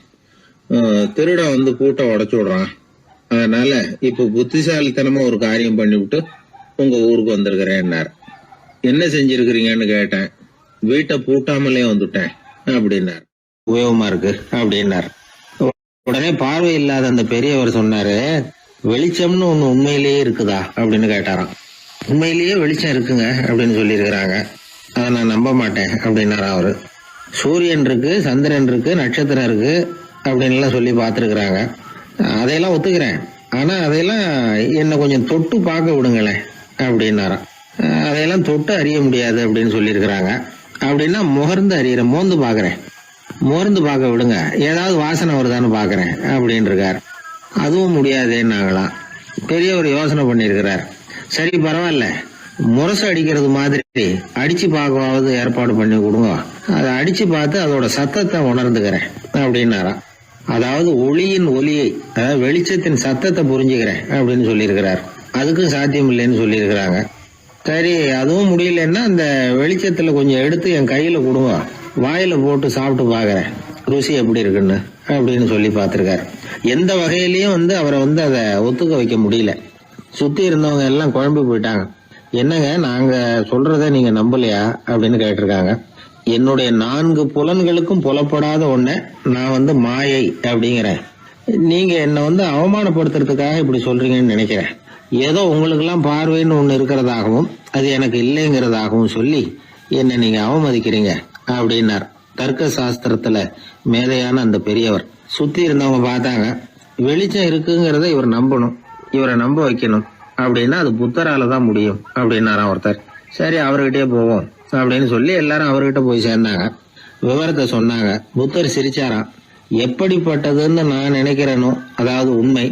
திருடன் பூட்டை உடைச்சு விடுறான். அதனால இப்ப புத்திசாலித்தனமா ஒரு காரியம் பண்ணிவிட்டு உங்க ஊருக்கு வந்திருக்கிறேன்னார். என்ன செஞ்சிருக்கிறீங்கன்னு கேட்டேன். வீட்டை பூட்டாமலே வந்துட்டேன் அப்படின்னார். உபயோகமா இருக்கு அப்படின்னார். உடனே பார்வை இல்லாத அந்த பெரியவர் சொன்னாரு, வெளிச்சம்னு ஒண்ணு உண்மையிலேயே இருக்குதா அப்படின்னு கேட்டாராம். உண்மையிலேயே வெளிச்சம் இருக்குங்க அப்படின்னு சொல்லியிருக்கிறாங்க, அதை நான் நம்ப மாட்டேன் அப்படின்னாரா அவரு. சூரியன் இருக்கு, சந்திரன் இருக்கு, நட்சத்திரம் இருக்கு அப்படின்னு சொல்லி பார்த்துருக்குறாங்க, அதையெல்லாம் ஒத்துக்கிறேன். ஆனா அதையெல்லாம் என்ன கொஞ்சம் தொட்டு பார்க்க விடுங்களேன் அப்படின்னாராம். அதையெல்லாம் தொட்டு அறிய முடியாது அப்படின்னு சொல்லியிருக்கிறாங்க. அப்படின்னா முகர்ந்து அறியறேன், மோந்து பாக்குறேன். மோர்ந்து பார்க்க விடுங்க, ஏதாவது வாசனை வருதான்னு பாக்குறேன் அப்படின்னு இருக்காரு. அதுவும் முடியாதேன்னாங்களாம். பெரியவர் யோசனை பண்ணிருக்கிறார். சரி, பரவாயில்ல, முரசு அடிக்கிறது மாதிரி அடிச்சு பார்க்கவாவது ஏற்பாடு பண்ணி கொடுங்க, அதை அடிச்சு பார்த்து அதோட சத்தத்தை உணர்ந்துக்கிறேன் அப்படின்னாராம். அதாவது ஒளியின் ஒலியை, அதாவது வெளிச்சத்தின் சத்தத்தை புரிஞ்சுக்கிறேன் அப்படின்னு சொல்லியிருக்கிறார். அதுக்கும் சாத்தியம் இல்லைன்னு சொல்லியிருக்கிறாங்க. சரி, அதுவும் முடியலன்னா அந்த வெளிச்சத்துல கொஞ்சம் எடுத்து என் கையில கொடுங்க, வாயில போட்டு சாப்பிட்டு பாக்குறேன் ருசி எப்படி இருக்குன்னு அப்படின்னு சொல்லி பார்த்திருக்காரு. எந்த வகையிலயும் அவரை அதை ஒத்துக்க வைக்க முடியல. சுத்தி இருந்தவங்க எல்லாம் குழம்பி போயிட்டாங்க. என்னங்க, நாங்க சொல்றத நீங்க நம்பலையா அப்படின்னு கேட்டிருக்காங்க. என்னுடைய 4 புலன்களுக்கும் புலப்படாத ஒண்ண நான் மாயை அப்படிங்கிறேன். நீங்க என்ன அவமானப்படுத்துறதுக்காக இப்படி சொல்றீங்கன்னு நினைக்கிறேன். ஏதோ உங்களுக்கு எல்லாம் பார்வைன்னு ஒண்ணு இருக்கிறதாகவும் அது எனக்கு இல்லைங்கிறதாகவும் சொல்லி என்ன நீங்க அவமதிக்கிறீங்க அப்படின்னார். தர்க்க சாஸ்திரத்துல மேதையான அந்த பெரியவர். சுத்தி இருந்தவங்க பார்த்தாங்க, வெளிச்சம் இருக்குங்கிறத இவர் நம்பணும், இவரை நம்ப வைக்கணும் அப்படின்னா அது புத்தரால தான் முடியும் அப்படின்னாராம் ஒருத்தர். சரி அவர்கிட்டயே போவோம் அப்படின்னு சொல்லி எல்லாரும் அவர்கிட்ட போய் சேர்ந்தாங்க. விவரத்தை சொன்னாங்க. புத்தர் சிரிச்சாராம். எப்படிப்பட்டதுன்னு நான் நினைக்கிறேனோ, அதாவது உண்மை,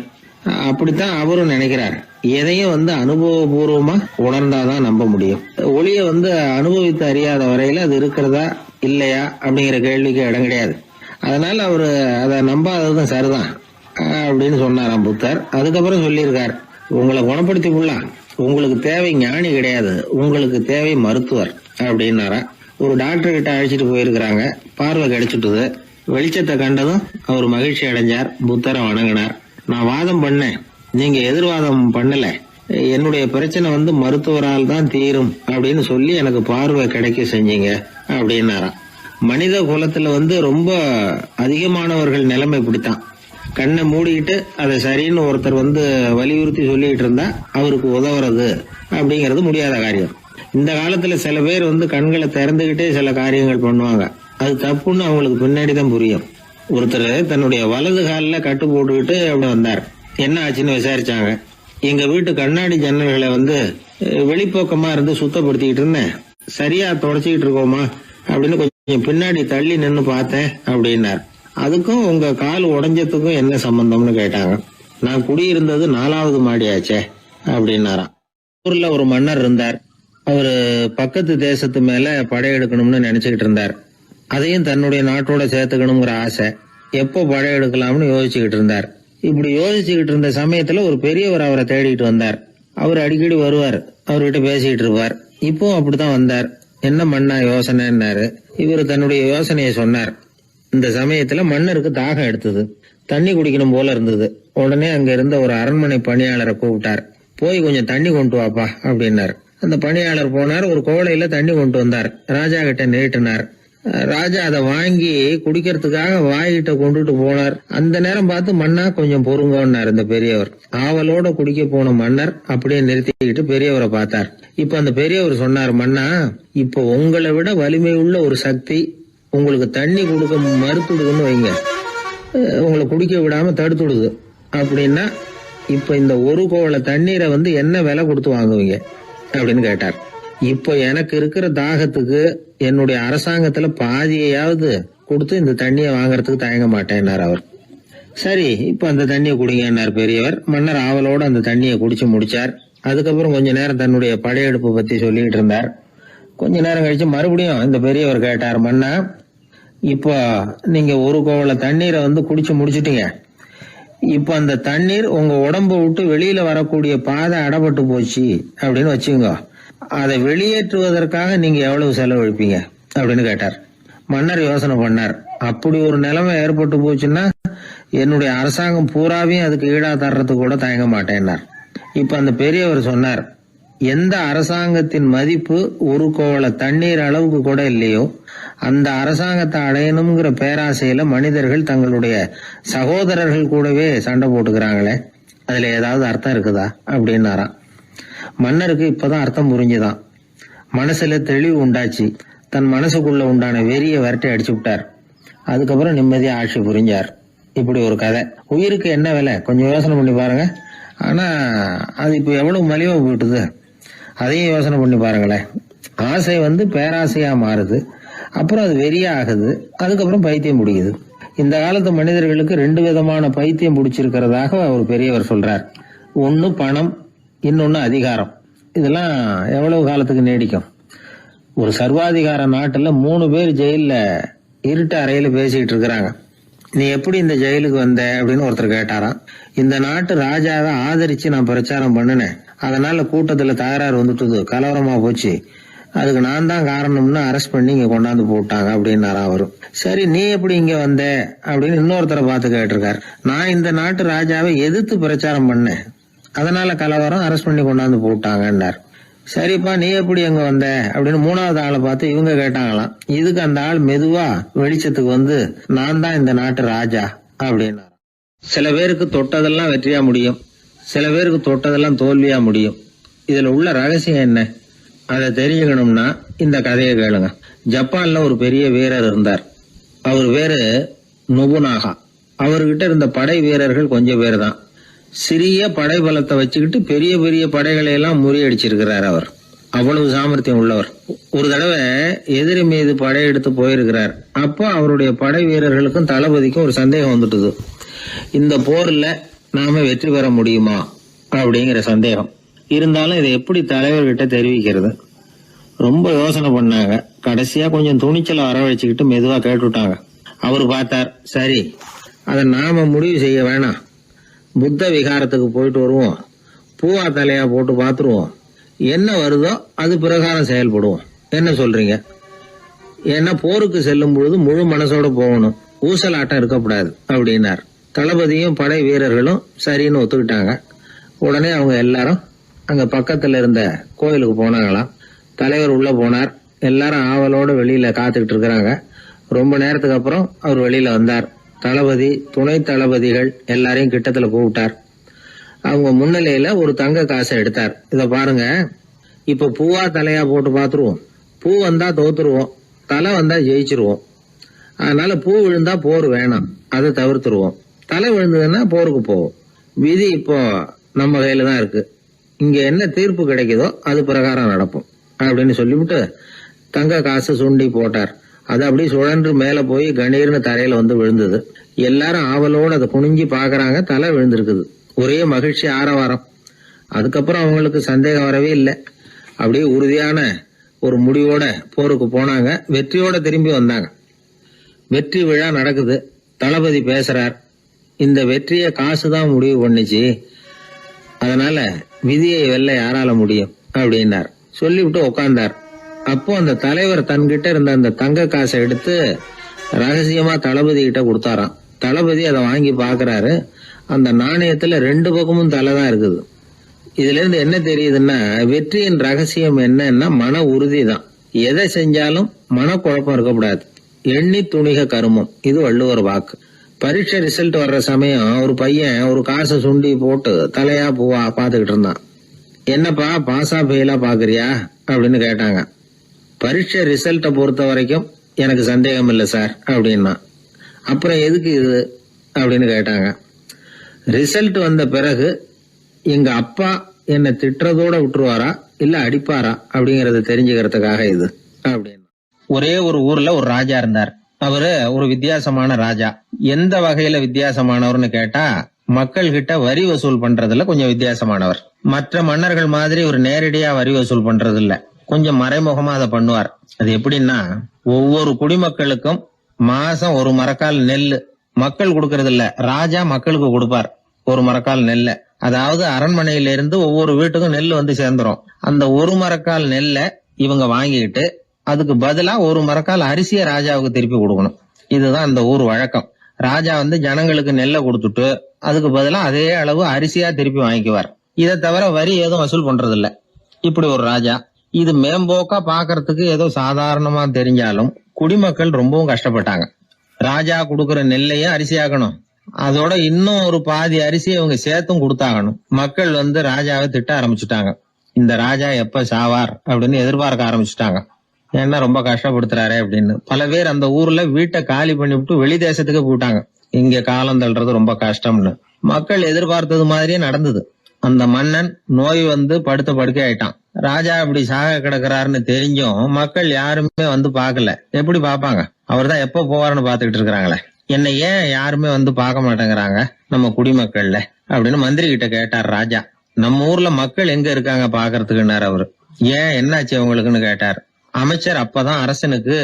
அப்படித்தான் அவரும் நினைக்கிறார். எதையும் அனுபவபூர்வமா உணர்ந்தாதான் நம்ப முடியும். ஒளிய அனுபவித்து அறியாத வரையில அது இருக்கிறதா இல்லையா அப்படிங்கிற கேள்விக்கு இடம் கிடையாது. அதனால அவரு அதை நம்பாததும் சரிதான் அப்படின்னு சொன்னாராம் புத்தர். அதுக்கப்புறம் சொல்லியிருக்கார், உங்களை குணப்படுத்தி கொள்ளலாம், உங்களுக்கு தேவை ஞானி கிடையாது, உங்களுக்கு தேவை மருத்துவர் அப்படின்னாரா. ஒரு டாக்டர் கிட்ட அழைச்சிட்டு போயிருக்கிறாங்க. பார்வை கிடைச்சிட்டுது. வெளிச்சத்தை கண்டதும் அவர் மகிழ்ச்சி அடைஞ்சார். புத்தரை வணங்கினார். நான் வாதம் பண்ணேன், நீங்க எதிர்வாதம் பண்ணல, என்னுடைய பிரச்சனை மருத்துவரால் தான் தீரும் அப்படின்னு சொல்லி எனக்கு பார்வை கிடைக்க செஞ்சீங்க அப்படின்னாராம். மனித குலத்துல ரொம்ப அதிகமானவர்கள் நிலைமை இப்படித்தான். கண்ணை மூடிக்கிட்டு அதை சரின்னு ஒருத்தர் வலியுறுத்தி சொல்லிட்டு இருந்தா அவருக்கு உதவுறது அப்படிங்கிறது முடியாத காரியம். இந்த காலத்துல சில பேர் கண்களை திறந்துகிட்டே சில காரியங்கள் பண்ணுவாங்க. அது தப்புன்னு அவங்களுக்கு பின்னாடிதான் புரியும். ஒருத்தர் தன்னுடைய வலது காலில் கட்டு போட்டுக்கிட்டு அப்படி வந்தார். என்ன ஆச்சுன்னு விசாரிச்சாங்க. எங்க வீட்டு கண்ணாடி ஜன்னல்களை வெளிப்பக்கமா இருந்து சுத்தப்படுத்திக்கிட்டு இருந்தேன், சரியா தொடச்சிக்கிட்டு இருக்கோமா அப்படின்னு கொஞ்சம் பின்னாடி தள்ளி நின்னு பார்த்தேன் அப்படின்னார். அதுக்கும் உங்க கால் உடைஞ்சதுக்கும் என்ன சம்பந்தம்னு கேட்டாங்க. நான் குடியிருந்தது 4வது மாடியாச்சே அப்படின்னாராம். ஊர்ல ஒரு மன்னர் இருந்தார். அவரு பக்கத்து தேசத்து மேல படையெடுக்கணும்னு நினைச்சுக்கிட்டு இருந்தார். அதையும் தன்னுடைய நாட்டோட சேர்த்துக்கணுங்கிற ஆசை. எப்போ படையெடுக்கலாம்னு யோசிச்சுக்கிட்டு இருந்தார். இப்படி யோசிச்சுக்கிட்டு இருந்த சமயத்துல ஒரு பெரியவர் அவரை தேடிட்டு வந்தார். அவர் அடிக்கடி வருவார், அவர்கிட்ட பேசிக்கிட்டு இருப்பார். இப்போ அப்படித்தான் வந்தார். என்ன மன்னா யோசனைன்னாரு. இவர் தன்னுடைய யோசனையை சொன்னார். இந்த சமயத்துல மன்னருக்கு தாகம் எடுத்தது, தண்ணி குடிக்கணும் போல இருந்தது. உடனே அங்க இருந்த ஒரு அரண்மனை பணியாளரை கூப்பிட்டார். போய் கொஞ்சம் தண்ணி கொண்டு வாப்பா அப்படின்னார். அந்த பணியாளர் போனார். ஒரு கோலையில தண்ணி கொண்டு வந்தார். ராஜா கிட்ட நீட்டினார். ராஜா அதை வாங்கி குடிக்கிறதுக்காக வாய்கிட்ட கொண்டுட்டு போனார். அந்த நேரம் பார்த்து மன்னா கொஞ்சம் பொறுங்கன்னார் இந்த பெரியவர். ஆவலோட குடிக்க போன மன்னர் அப்படியே நிறுத்திக்கிட்டு பெரியவரை பார்த்தார். இப்ப அந்த பெரியவர் சொன்னார், மன்னா இப்ப உங்களை விட வலிமை உள்ள ஒரு சக்தி உங்களுக்கு தண்ணி கொடுக்க மறுத்துடுதுன்னு வைங்க, உங்களை குடிக்க விடாம தடுத்துடுது அப்படின்னா இப்ப இந்த ஒரு கோவள தண்ணீரை என்ன விலை கொடுத்து வாங்குவீங்க அப்படின்னு கேட்டார். இப்போ எனக்கு இருக்கிற தாகத்துக்கு என்னுடைய அரசாங்கத்துல பாதியையாவது கொடுத்து இந்த தண்ணியை வாங்கறதுக்கு தயங்க மாட்டேன்னார் அவர். சரி இப்ப அந்த தண்ணியை குடிங்கன்னார் பெரியவர். மன்னர் ஆவலோட அந்த தண்ணியை குடிச்சு முடிச்சார். அதுக்கப்புறம் கொஞ்ச நேரம் தன்னுடைய படையெடுப்பு பத்தி சொல்லிட்டு இருந்தார். கொஞ்ச நேரம் கழிச்சு மறுபடியும் இந்த பெரியவர் கேட்டார், மன்னா இப்போ நீங்க ஒரு கோவள தண்ணீரை குடிச்சு முடிச்சிட்டீங்க. இப்ப அந்த தண்ணீர் உங்க உடம்ப விட்டு வெளியில வரக்கூடிய பாதை அடப்பட்டு போச்சு அப்படின்னு வச்சுங்க, அதை வெளியேற்றுவதற்காக நீங்க எவ்வளவு செலவழிப்பீங்க அப்படின்னு கேட்டார். மன்னர் யோசனை பண்ணார். அப்படி ஒரு நிலைமை ஏற்பட்டு போச்சுன்னா என்னுடைய அரசாங்கம் பூராவையும் அதுக்கு ஈடா தர்றதுக்கு கூட தயங்க மாட்டேன்னார். இப்ப அந்த பெரியவர் சொன்னார், எந்த அரசாங்கத்தின் மதிப்பு ஒரு கோவள தண்ணீர் அளவுக்கு கூட இல்லையோ அந்த அரசாங்கத்தை அடையணுங்கிற பேராசையில மனிதர்கள் தங்களுடைய சகோதரர்கள் கூடவே சண்டை போட்டுக்கிறாங்களே, அதுல ஏதாவது அர்த்தம் இருக்குதா அப்படின்னாராம். மன்னருக்கு இப்பதான் அர்த்தம் புரிஞ்சுதான். மனசுல தெளிவு உண்டாச்சு. தன் மனசுக்குள்ள உண்டான வெறிய விரட்டி அடிச்சு விட்டார். அதுக்கப்புறம் நிம்மதியா ஆட்சி புரிஞ்சார். இப்படி ஒரு கதை. உயிருக்கு என்ன விலை கொஞ்சம் யோசனை பண்ணி பாருங்க. ஆனா அது இப்ப எவ்வளவு மலிவா போயிட்டுது, அதையும் யோசனை பண்ணி பாருங்களேன். ஆசை பேராசையா மாறுது, அப்புறம் அது வெறியா ஆகுது, அதுக்கப்புறம் பைத்தியம் பிடிக்குது. இந்த காலத்து மனிதர்களுக்கு 2 விதமான பைத்தியம் பிடிச்சிருக்கிறதாக ஒரு பெரியவர் சொல்றார். ஒன்னு பணம், இன்னொன்னு அதிகாரம். இதெல்லாம் எவ்வளவு காலத்துக்கு நீடிக்கும்? ஒரு சர்வாதிகார நாட்டுல 3 பேர் ஜெயில இருட்டு அறையில பேசிக்கிட்டு இருக்கிறாங்க. நீ எப்படி இந்த ஜெயிலுக்கு வந்த அப்படின்னு ஒருத்தர் கேட்டாராம். இந்த நாட்டு ராஜாவை ஆதரிச்சு நான் பிரச்சாரம் பண்ணினேன், அதனால கூட்டத்துல தகராறு வந்துட்டுது, கலவரமா போச்சு, அதுக்கு நான் தான் காரணம்னு அரெஸ்ட் பண்ணி இங்க கொண்டாந்து போட்டாங்க அப்படின்னாராம் அவரு. சரி நீ எப்படி இங்க வந்த அப்படின்னு இன்னொருத்தரை பார்த்து கேட்டிருக்காரு. நான் இந்த நாட்டு ராஜாவை எதிர்த்து பிரச்சாரம் பண்ணேன், அதனால கலவரம், அரெஸ்ட் பண்ணி கொண்டாந்து போட்டாங்கன்னார். சரிப்பா நீ எப்படி அங்க வந்த அப்படின்னு 3வது ஆளை பார்த்து இவங்க கேட்டாங்களாம். இதுக்கு அந்த ஆள் மெதுவா வெளிச்சத்துக்கு நான் தான் இந்த நாட்டு ராஜா அப்படின்னாராம். சில பேருக்கு தொட்டதெல்லாம் வெற்றியா முடியும், சில பேருக்கு தொட்டதெல்லாம் தோல்வியா முடியும். இதுல உள்ள ரகசியம் என்ன? அதை தெரிஞ்சுக்கணும்னா இந்த கதையை கேளுங்க. ஜப்பான்ல ஒரு பெரிய வீரர் இருந்தார். அவர் பேரு நொபுனாகா. அவர்கிட்ட இருந்த படை வீரர்கள் கொஞ்சம் பேர் தான். சிறிய படை பலத்தை வச்சுக்கிட்டு பெரிய பெரிய படைகளை எல்லாம் முறியடிச்சிருக்கிறார். அவர் அவ்வளவு சாமர்த்தியம் உள்ளவர். ஒரு தடவை எதிரி மீது படையெடுத்து போயிருக்கிறார். அப்போ அவருடைய படை வீரர்களுக்கும் தளபதிக்கும் ஒரு சந்தேகம் வந்துட்டுது. இந்த போர்ல நாம வெற்றி பெற முடியுமா அப்படிங்கிற சந்தேகம் இருந்தாலும் இதை எப்படி தலைவர்கிட்ட தெரிவிக்கிறது? ரொம்ப யோசனை பண்ணாங்க. கடைசியா கொஞ்சம் துணிச்சலை வரவழைச்சுக்கிட்டு மெதுவா கேட்டுட்டாங்க. அவர் பார்த்தார், சரி அதை நாம முடிவு செய்ய வேணாம். புத்த விகாரத்துக்கு போயிட்டு வருவோம், பூவா தலையா போட்டு பாத்துருவோம், என்ன வருதோ அது பிரகாரம் செயல்படுவோம். என்ன சொல்றீங்க? ஏன்னா போருக்கு செல்லும் பொழுது முழு மனசோட போகணும், ஊசலாட்டம் இருக்கக்கூடாது அப்படின்னார். தளபதியும் படை வீரர்களும் சரின்னு ஒத்துக்கிட்டாங்க. உடனே அவங்க எல்லாரும் அங்க பக்கத்துல இருந்த கோயிலுக்கு போனாங்களாம். தலைவர் உள்ள போனார். எல்லாரும் ஆவலோட வெளியில காத்துக்கிட்டு இருக்கிறாங்க. ரொம்ப நேரத்துக்கு அப்புறம் அவர் வெளியில வந்தார். தளபதி, துணை தளபதிகள் எல்லாரையும் கிட்டத்துல கூப்பிட்டார். அவங்க முன்னிலையில ஒரு தங்க காசை எடுத்தார். இத பாருங்க, இப்ப பூவா தலையா போட்டு பாத்துருவோம். பூ வந்தா தோத்துருவோம், தலை வந்தா ஜெயிச்சிருவோம். அதனால பூ விழுந்தா போர் வேணாம், அதை தவிர்த்துருவோம். தலை விழுந்ததுன்னா போருக்கு போவோம். விதி இப்போ நம்ம கையில தான் இருக்கு. இங்க என்ன தீர்ப்பு கிடைக்குதோ அது பிரகாரம் நடப்போம் அப்படின்னு சொல்லிவிட்டு தங்க காசு சுண்டி போட்டார். அது அப்படியே சுழன்று மேல போய் கணீர்னு தரையில வந்து விழுந்தது. எல்லாரும் ஆவலோடு அதை குனிஞ்சி பாக்குறாங்க. தலை விழுந்திருக்குது. ஒரே மகிழ்ச்சி, ஆரவாரம். அதுக்கப்புறம் அவங்களுக்கு சந்தேகம் வரவே இல்லை. அப்படியே உறுதியான ஒரு முடிவோட போருக்கு போனாங்க. வெற்றியோட திரும்பி வந்தாங்க. வெற்றி விழா நடக்குது. தளபதி பேசுறார். இந்த வெற்றியை காசுதான் முடிவு பண்ணுச்சு, அதனால விதியை வெல்ல யாரால முடியும் அப்படின்னார். சொல்லிவிட்டு உட்கார்ந்தார். அப்போ அந்த தலைவர் தன்கிட்ட இருந்த அந்த தங்க காசை எடுத்து ரகசியமா தளபதி கிட்ட கொடுத்தாராம். தளபதி அதை வாங்கி பாக்குறாரு. அந்த நாணயத்துல 2 பக்கமும் தலை தான் இருக்குது. இதுல இருந்து என்ன தெரியுதுன்னா, வெற்றியின் ரகசியம் என்னன்னா மன உறுதி தான். எதை செஞ்சாலும் மனக்குழப்பம் இருக்கக்கூடாது. எண்ணி துணிக கருமம், இது வள்ளுவர் வாக்கு. பரீட்சை ரிசல்ட் வர்ற சமயம் ஒரு பையன் ஒரு காசை சுண்டி போட்டு தலையா பூவா பாத்துக்கிட்டு இருந்தான். என்னப்பா பாஸா ஃபெயிலா பாக்குறியா அப்படின்னு கேட்டாங்க. பரீட்சை ரிசல்ட்டை பொறுத்த வரைக்கும் எனக்கு சந்தேகம் இல்லை சார் அப்படின்னா. அப்புறம் எதுக்கு இது அப்படின்னு கேட்டாங்க. ரிசல்ட் வந்த பிறகு எங்க அப்பா என்ன திட்டுறதோட விட்டுருவாரா இல்ல அடிப்பாரா அப்படிங்கறத தெரிஞ்சுக்கிறதுக்காக இது அப்படின்னு. ஒரே ஒரு ஊர்ல ஒரு ராஜா இருந்தார். அவரு ஒரு வித்தியாசமான ராஜா. எந்த வகையில வித்தியாசமானவர்னு கேட்டா, மக்கள் கிட்ட வரி வசூல் பண்றதுல கொஞ்சம் வித்தியாசமானவர். மற்ற மன்னர்கள் மாதிரி ஒரு நேரடியா வரி வசூல் பண்றது இல்ல, கொஞ்சம் மறைமுகமா அதை பண்ணுவார். அது எப்படின்னா, ஒவ்வொரு குடிமக்களுக்கும் மாசம் ஒரு மரக்கால் நெல்லு மக்கள் கொடுக்கறது இல்ல, ராஜா மக்களுக்கு கொடுப்பார். ஒரு மரக்கால் நெல்ல, அதாவது அரண்மனையில இருந்து ஒவ்வொரு வீட்டுக்கும் நெல் வந்து சேர்ந்துரும். அந்த ஒரு மரக்கால் நெல்லை இவங்க வாங்கிக்கிட்டு அதுக்கு பதிலா ஒரு மரக்கால் அரிசியை ராஜாவுக்கு திருப்பி கொடுக்கணும். இதுதான் அந்த ஊர் வழக்கம். ராஜா வந்து ஜனங்களுக்கு நெல்லை கொடுத்துட்டு அதுக்கு பதிலா அதே அளவு அரிசியா திருப்பி வாங்கிக்குவார். இதை தவிர வரி ஏதும் வசூல் பண்றது இல்ல. இப்படி ஒரு ராஜா. இது மேம்போக்கா பாக்குறதுக்கு ஏதோ சாதாரணமா தெரிஞ்சாலும் குடிமக்கள் ரொம்பவும் கஷ்டப்பட்டாங்க. ராஜா கொடுக்கற நெல்லையும் அரிசியாக்கணும், அதோட இன்னும் ஒரு பாதி அரிசியை இவங்க சேர்த்தும் கொடுத்தாகணும். மக்கள் வந்து ராஜாவை திட்ட ஆரம்பிச்சுட்டாங்க. இந்த ராஜா எப்ப சாவார் அப்படின்னு எதிர்பார்க்க ஆரம்பிச்சுட்டாங்க. ஏன்னா ரொம்ப கஷ்டப்படுத்துறாரு அப்படின்னு. பல பேர் அந்த ஊர்ல வீட்டை காலி பண்ணிவிட்டு வெளி தேசத்துக்கு போயிட்டாங்க. இங்க காலம் தள்ளுறது ரொம்ப கஷ்டம்னு. மக்கள் எதிர்பார்த்தது மாதிரியே நடந்தது. அந்த மன்னன் நோய் வந்து படுத்த படுக்கை ஆயிட்டான். ராஜா இப்படி சாக கிடக்குறாருன்னு தெரிஞ்சும் மக்கள் யாருமே வந்து பாக்கல. எப்படி பாப்பாங்க? அவர் தான் எப்ப போவாருன்னு பாத்துக்கிட்டு இருக்கிறாங்களே. என்ன ஏன் யாருமே வந்து பார்க்க மாட்டேங்கிறாங்க நம்ம குடிமக்கள்ல அப்படின்னு மந்திரி கிட்ட கேட்டார் ராஜா. நம்ம ஊர்ல மக்கள் எங்க இருக்காங்க பாக்குறதுக்குன்னாரு அவரு. ஏன் என்னாச்சு அவங்களுக்குன்னு கேட்டார். அமைச்சர் அப்பதான் அரசனுக்கு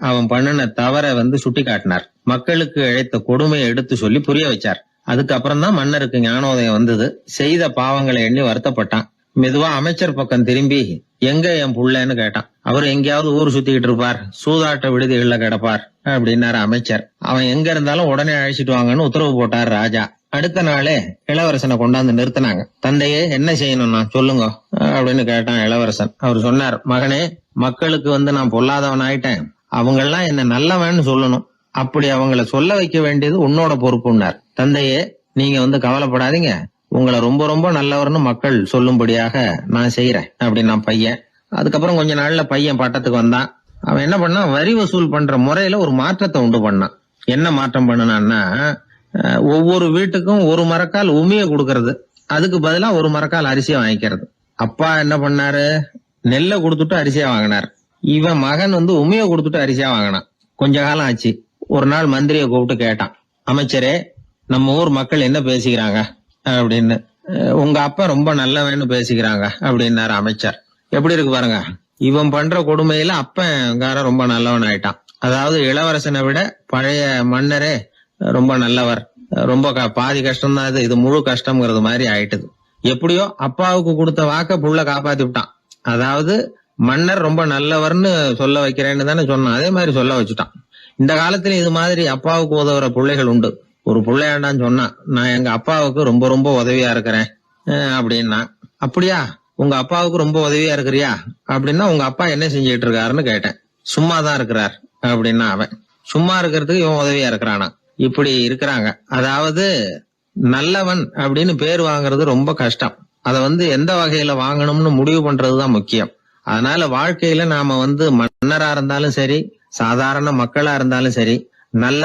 அவன் பண்ணின தவற வந்து சுட்டி காட்டினார். மக்களுக்கு இழைத்த கொடுமையை எடுத்து சொல்லி புரிய வச்சார். அதுக்கப்புறம் தான் மன்னருக்கு ஞானோதயம் வந்தது. செய்த பாவங்களை எண்ணி வருத்தப்பட்டான். மெதுவா அமைச்சர் பக்கம் திரும்பி, எங்க என் புள்ளன்னு கேட்டான். அவர் எங்கேயாவது ஊர் சுத்திக்கிட்டு இருப்பார், சூதாட்ட விடுதிகள்ல கிடப்பார் அப்படின்னாரு அமைச்சர். அவன் எங்க இருந்தாலும் உடனே அழைச்சிட்டு வாங்கன்னு உத்தரவு போட்டார் ராஜா. அடுத்த நாளே இளவரசனை கொண்டாந்து நிறுத்தினாங்க. தந்தையே என்ன செய்யணும்னா சொல்லுங்க அப்படின்னு கேட்டான் இளவரசன். அவர் சொன்னார், மகனே, மக்களுக்கு வந்து நான் பொல்லாதவன் ஆயிட்டேன், அவங்க எல்லாம் என்ன நல்லவன்னு சொல்லணும். அப்படி அவங்கள சொல்ல வைக்க வேண்டியது உன்னோட பொறுப்புன்னார். தந்தையே, நீங்க வந்து கவலைப்படாதீங்க, உங்களை ரொம்ப ரொம்ப நல்லவர்னு மக்கள் சொல்லும்படியாக நான் செய்யறேன் அப்படின்னா பையன். அதுக்கப்புறம் கொஞ்ச நாள்ல பையன் பட்டத்துக்கு வந்தான். அவன் என்ன பண்ணான், வரி வசூல் பண்ற முறையில ஒரு மாற்றத்தை உண்டு பண்ணான். என்ன மாற்றம் பண்ணனான்னா, ஒவ்வொரு வீட்டுக்கும் ஒரு மரக்கால் உமிய கொடுக்கறது, அதுக்கு பதிலா ஒரு மரக்கால் அரிசியை வாங்கிக்கிறது. அப்பா என்ன பண்ணாரு, நெல்லை கொடுத்துட்டு அரிசியா வாங்கினார். இவன் மகன் உமிய கொடுத்துட்டு அரிசியா வாங்கினான். கொஞ்ச காலம் ஆச்சு. ஒரு நாள் மந்திரியை கூப்பிட்டு கேட்டான், அமைச்சரே, நம்ம ஊர் மக்கள் என்ன பேசிக்கிறாங்க அப்படின்னு. உங்க அப்பா ரொம்ப நல்லவன்னு பேசிக்கிறாங்க அப்படின்னாரு அமைச்சர். எப்படி இருக்கு பாருங்க, இவன் பண்ற கொடுமையில அப்பங்காரன் ரொம்ப நல்லவன் ஆயிட்டான். அதாவது இளவரசனை விட பழைய மன்னரே ரொம்ப நல்லவர், ரொம்ப பாதி கஷ்டம் தான் இது முழு கஷ்டம்ங்கிறது மாதிரி ஆயிட்டுது. எப்படியோ அப்பாவுக்கு கொடுத்த வாக்க புள்ள காப்பாத்தி விட்டான். அதாவது மன்னர் ரொம்ப நல்லவர்னு சொல்ல வைக்கிறேன்னு தானே சொன்னான், அதே மாதிரி சொல்ல வச்சுட்டான். இந்த காலத்துல இது மாதிரி அப்பாவுக்கு உதவுற பிள்ளைகள் உண்டு. ஒரு பிள்ளையாண்டான்னு சொன்னான், நான் எங்க அப்பாவுக்கு ரொம்ப ரொம்ப உதவியா இருக்கிறேன் அப்படின்னா. அப்படியா, உங்க அப்பாவுக்கு ரொம்ப உதவியா இருக்கிறியா அப்படின்னா, உங்க அப்பா என்ன செஞ்சுட்டு இருக்காருன்னு கேட்டேன். சும்மாதான் இருக்கிறார் அப்படின்னா அவன். சும்மா இருக்கிறதுக்கு இவன் உதவியா இருக்கிறானா? இப்படி இருக்கிறாங்க. அதாவது நல்லவன் அப்படின்னு பேர் வாங்குறது ரொம்ப கஷ்டம். அத எந்த வகையில வாங்கணும்னு முடிவு பண்றதுதான் முக்கியம். அதனால வாழ்க்கையில நாம மன்னரா இருந்தாலும் சரி, சாதாரண மக்களா இருந்தாலும் சரி, நல்ல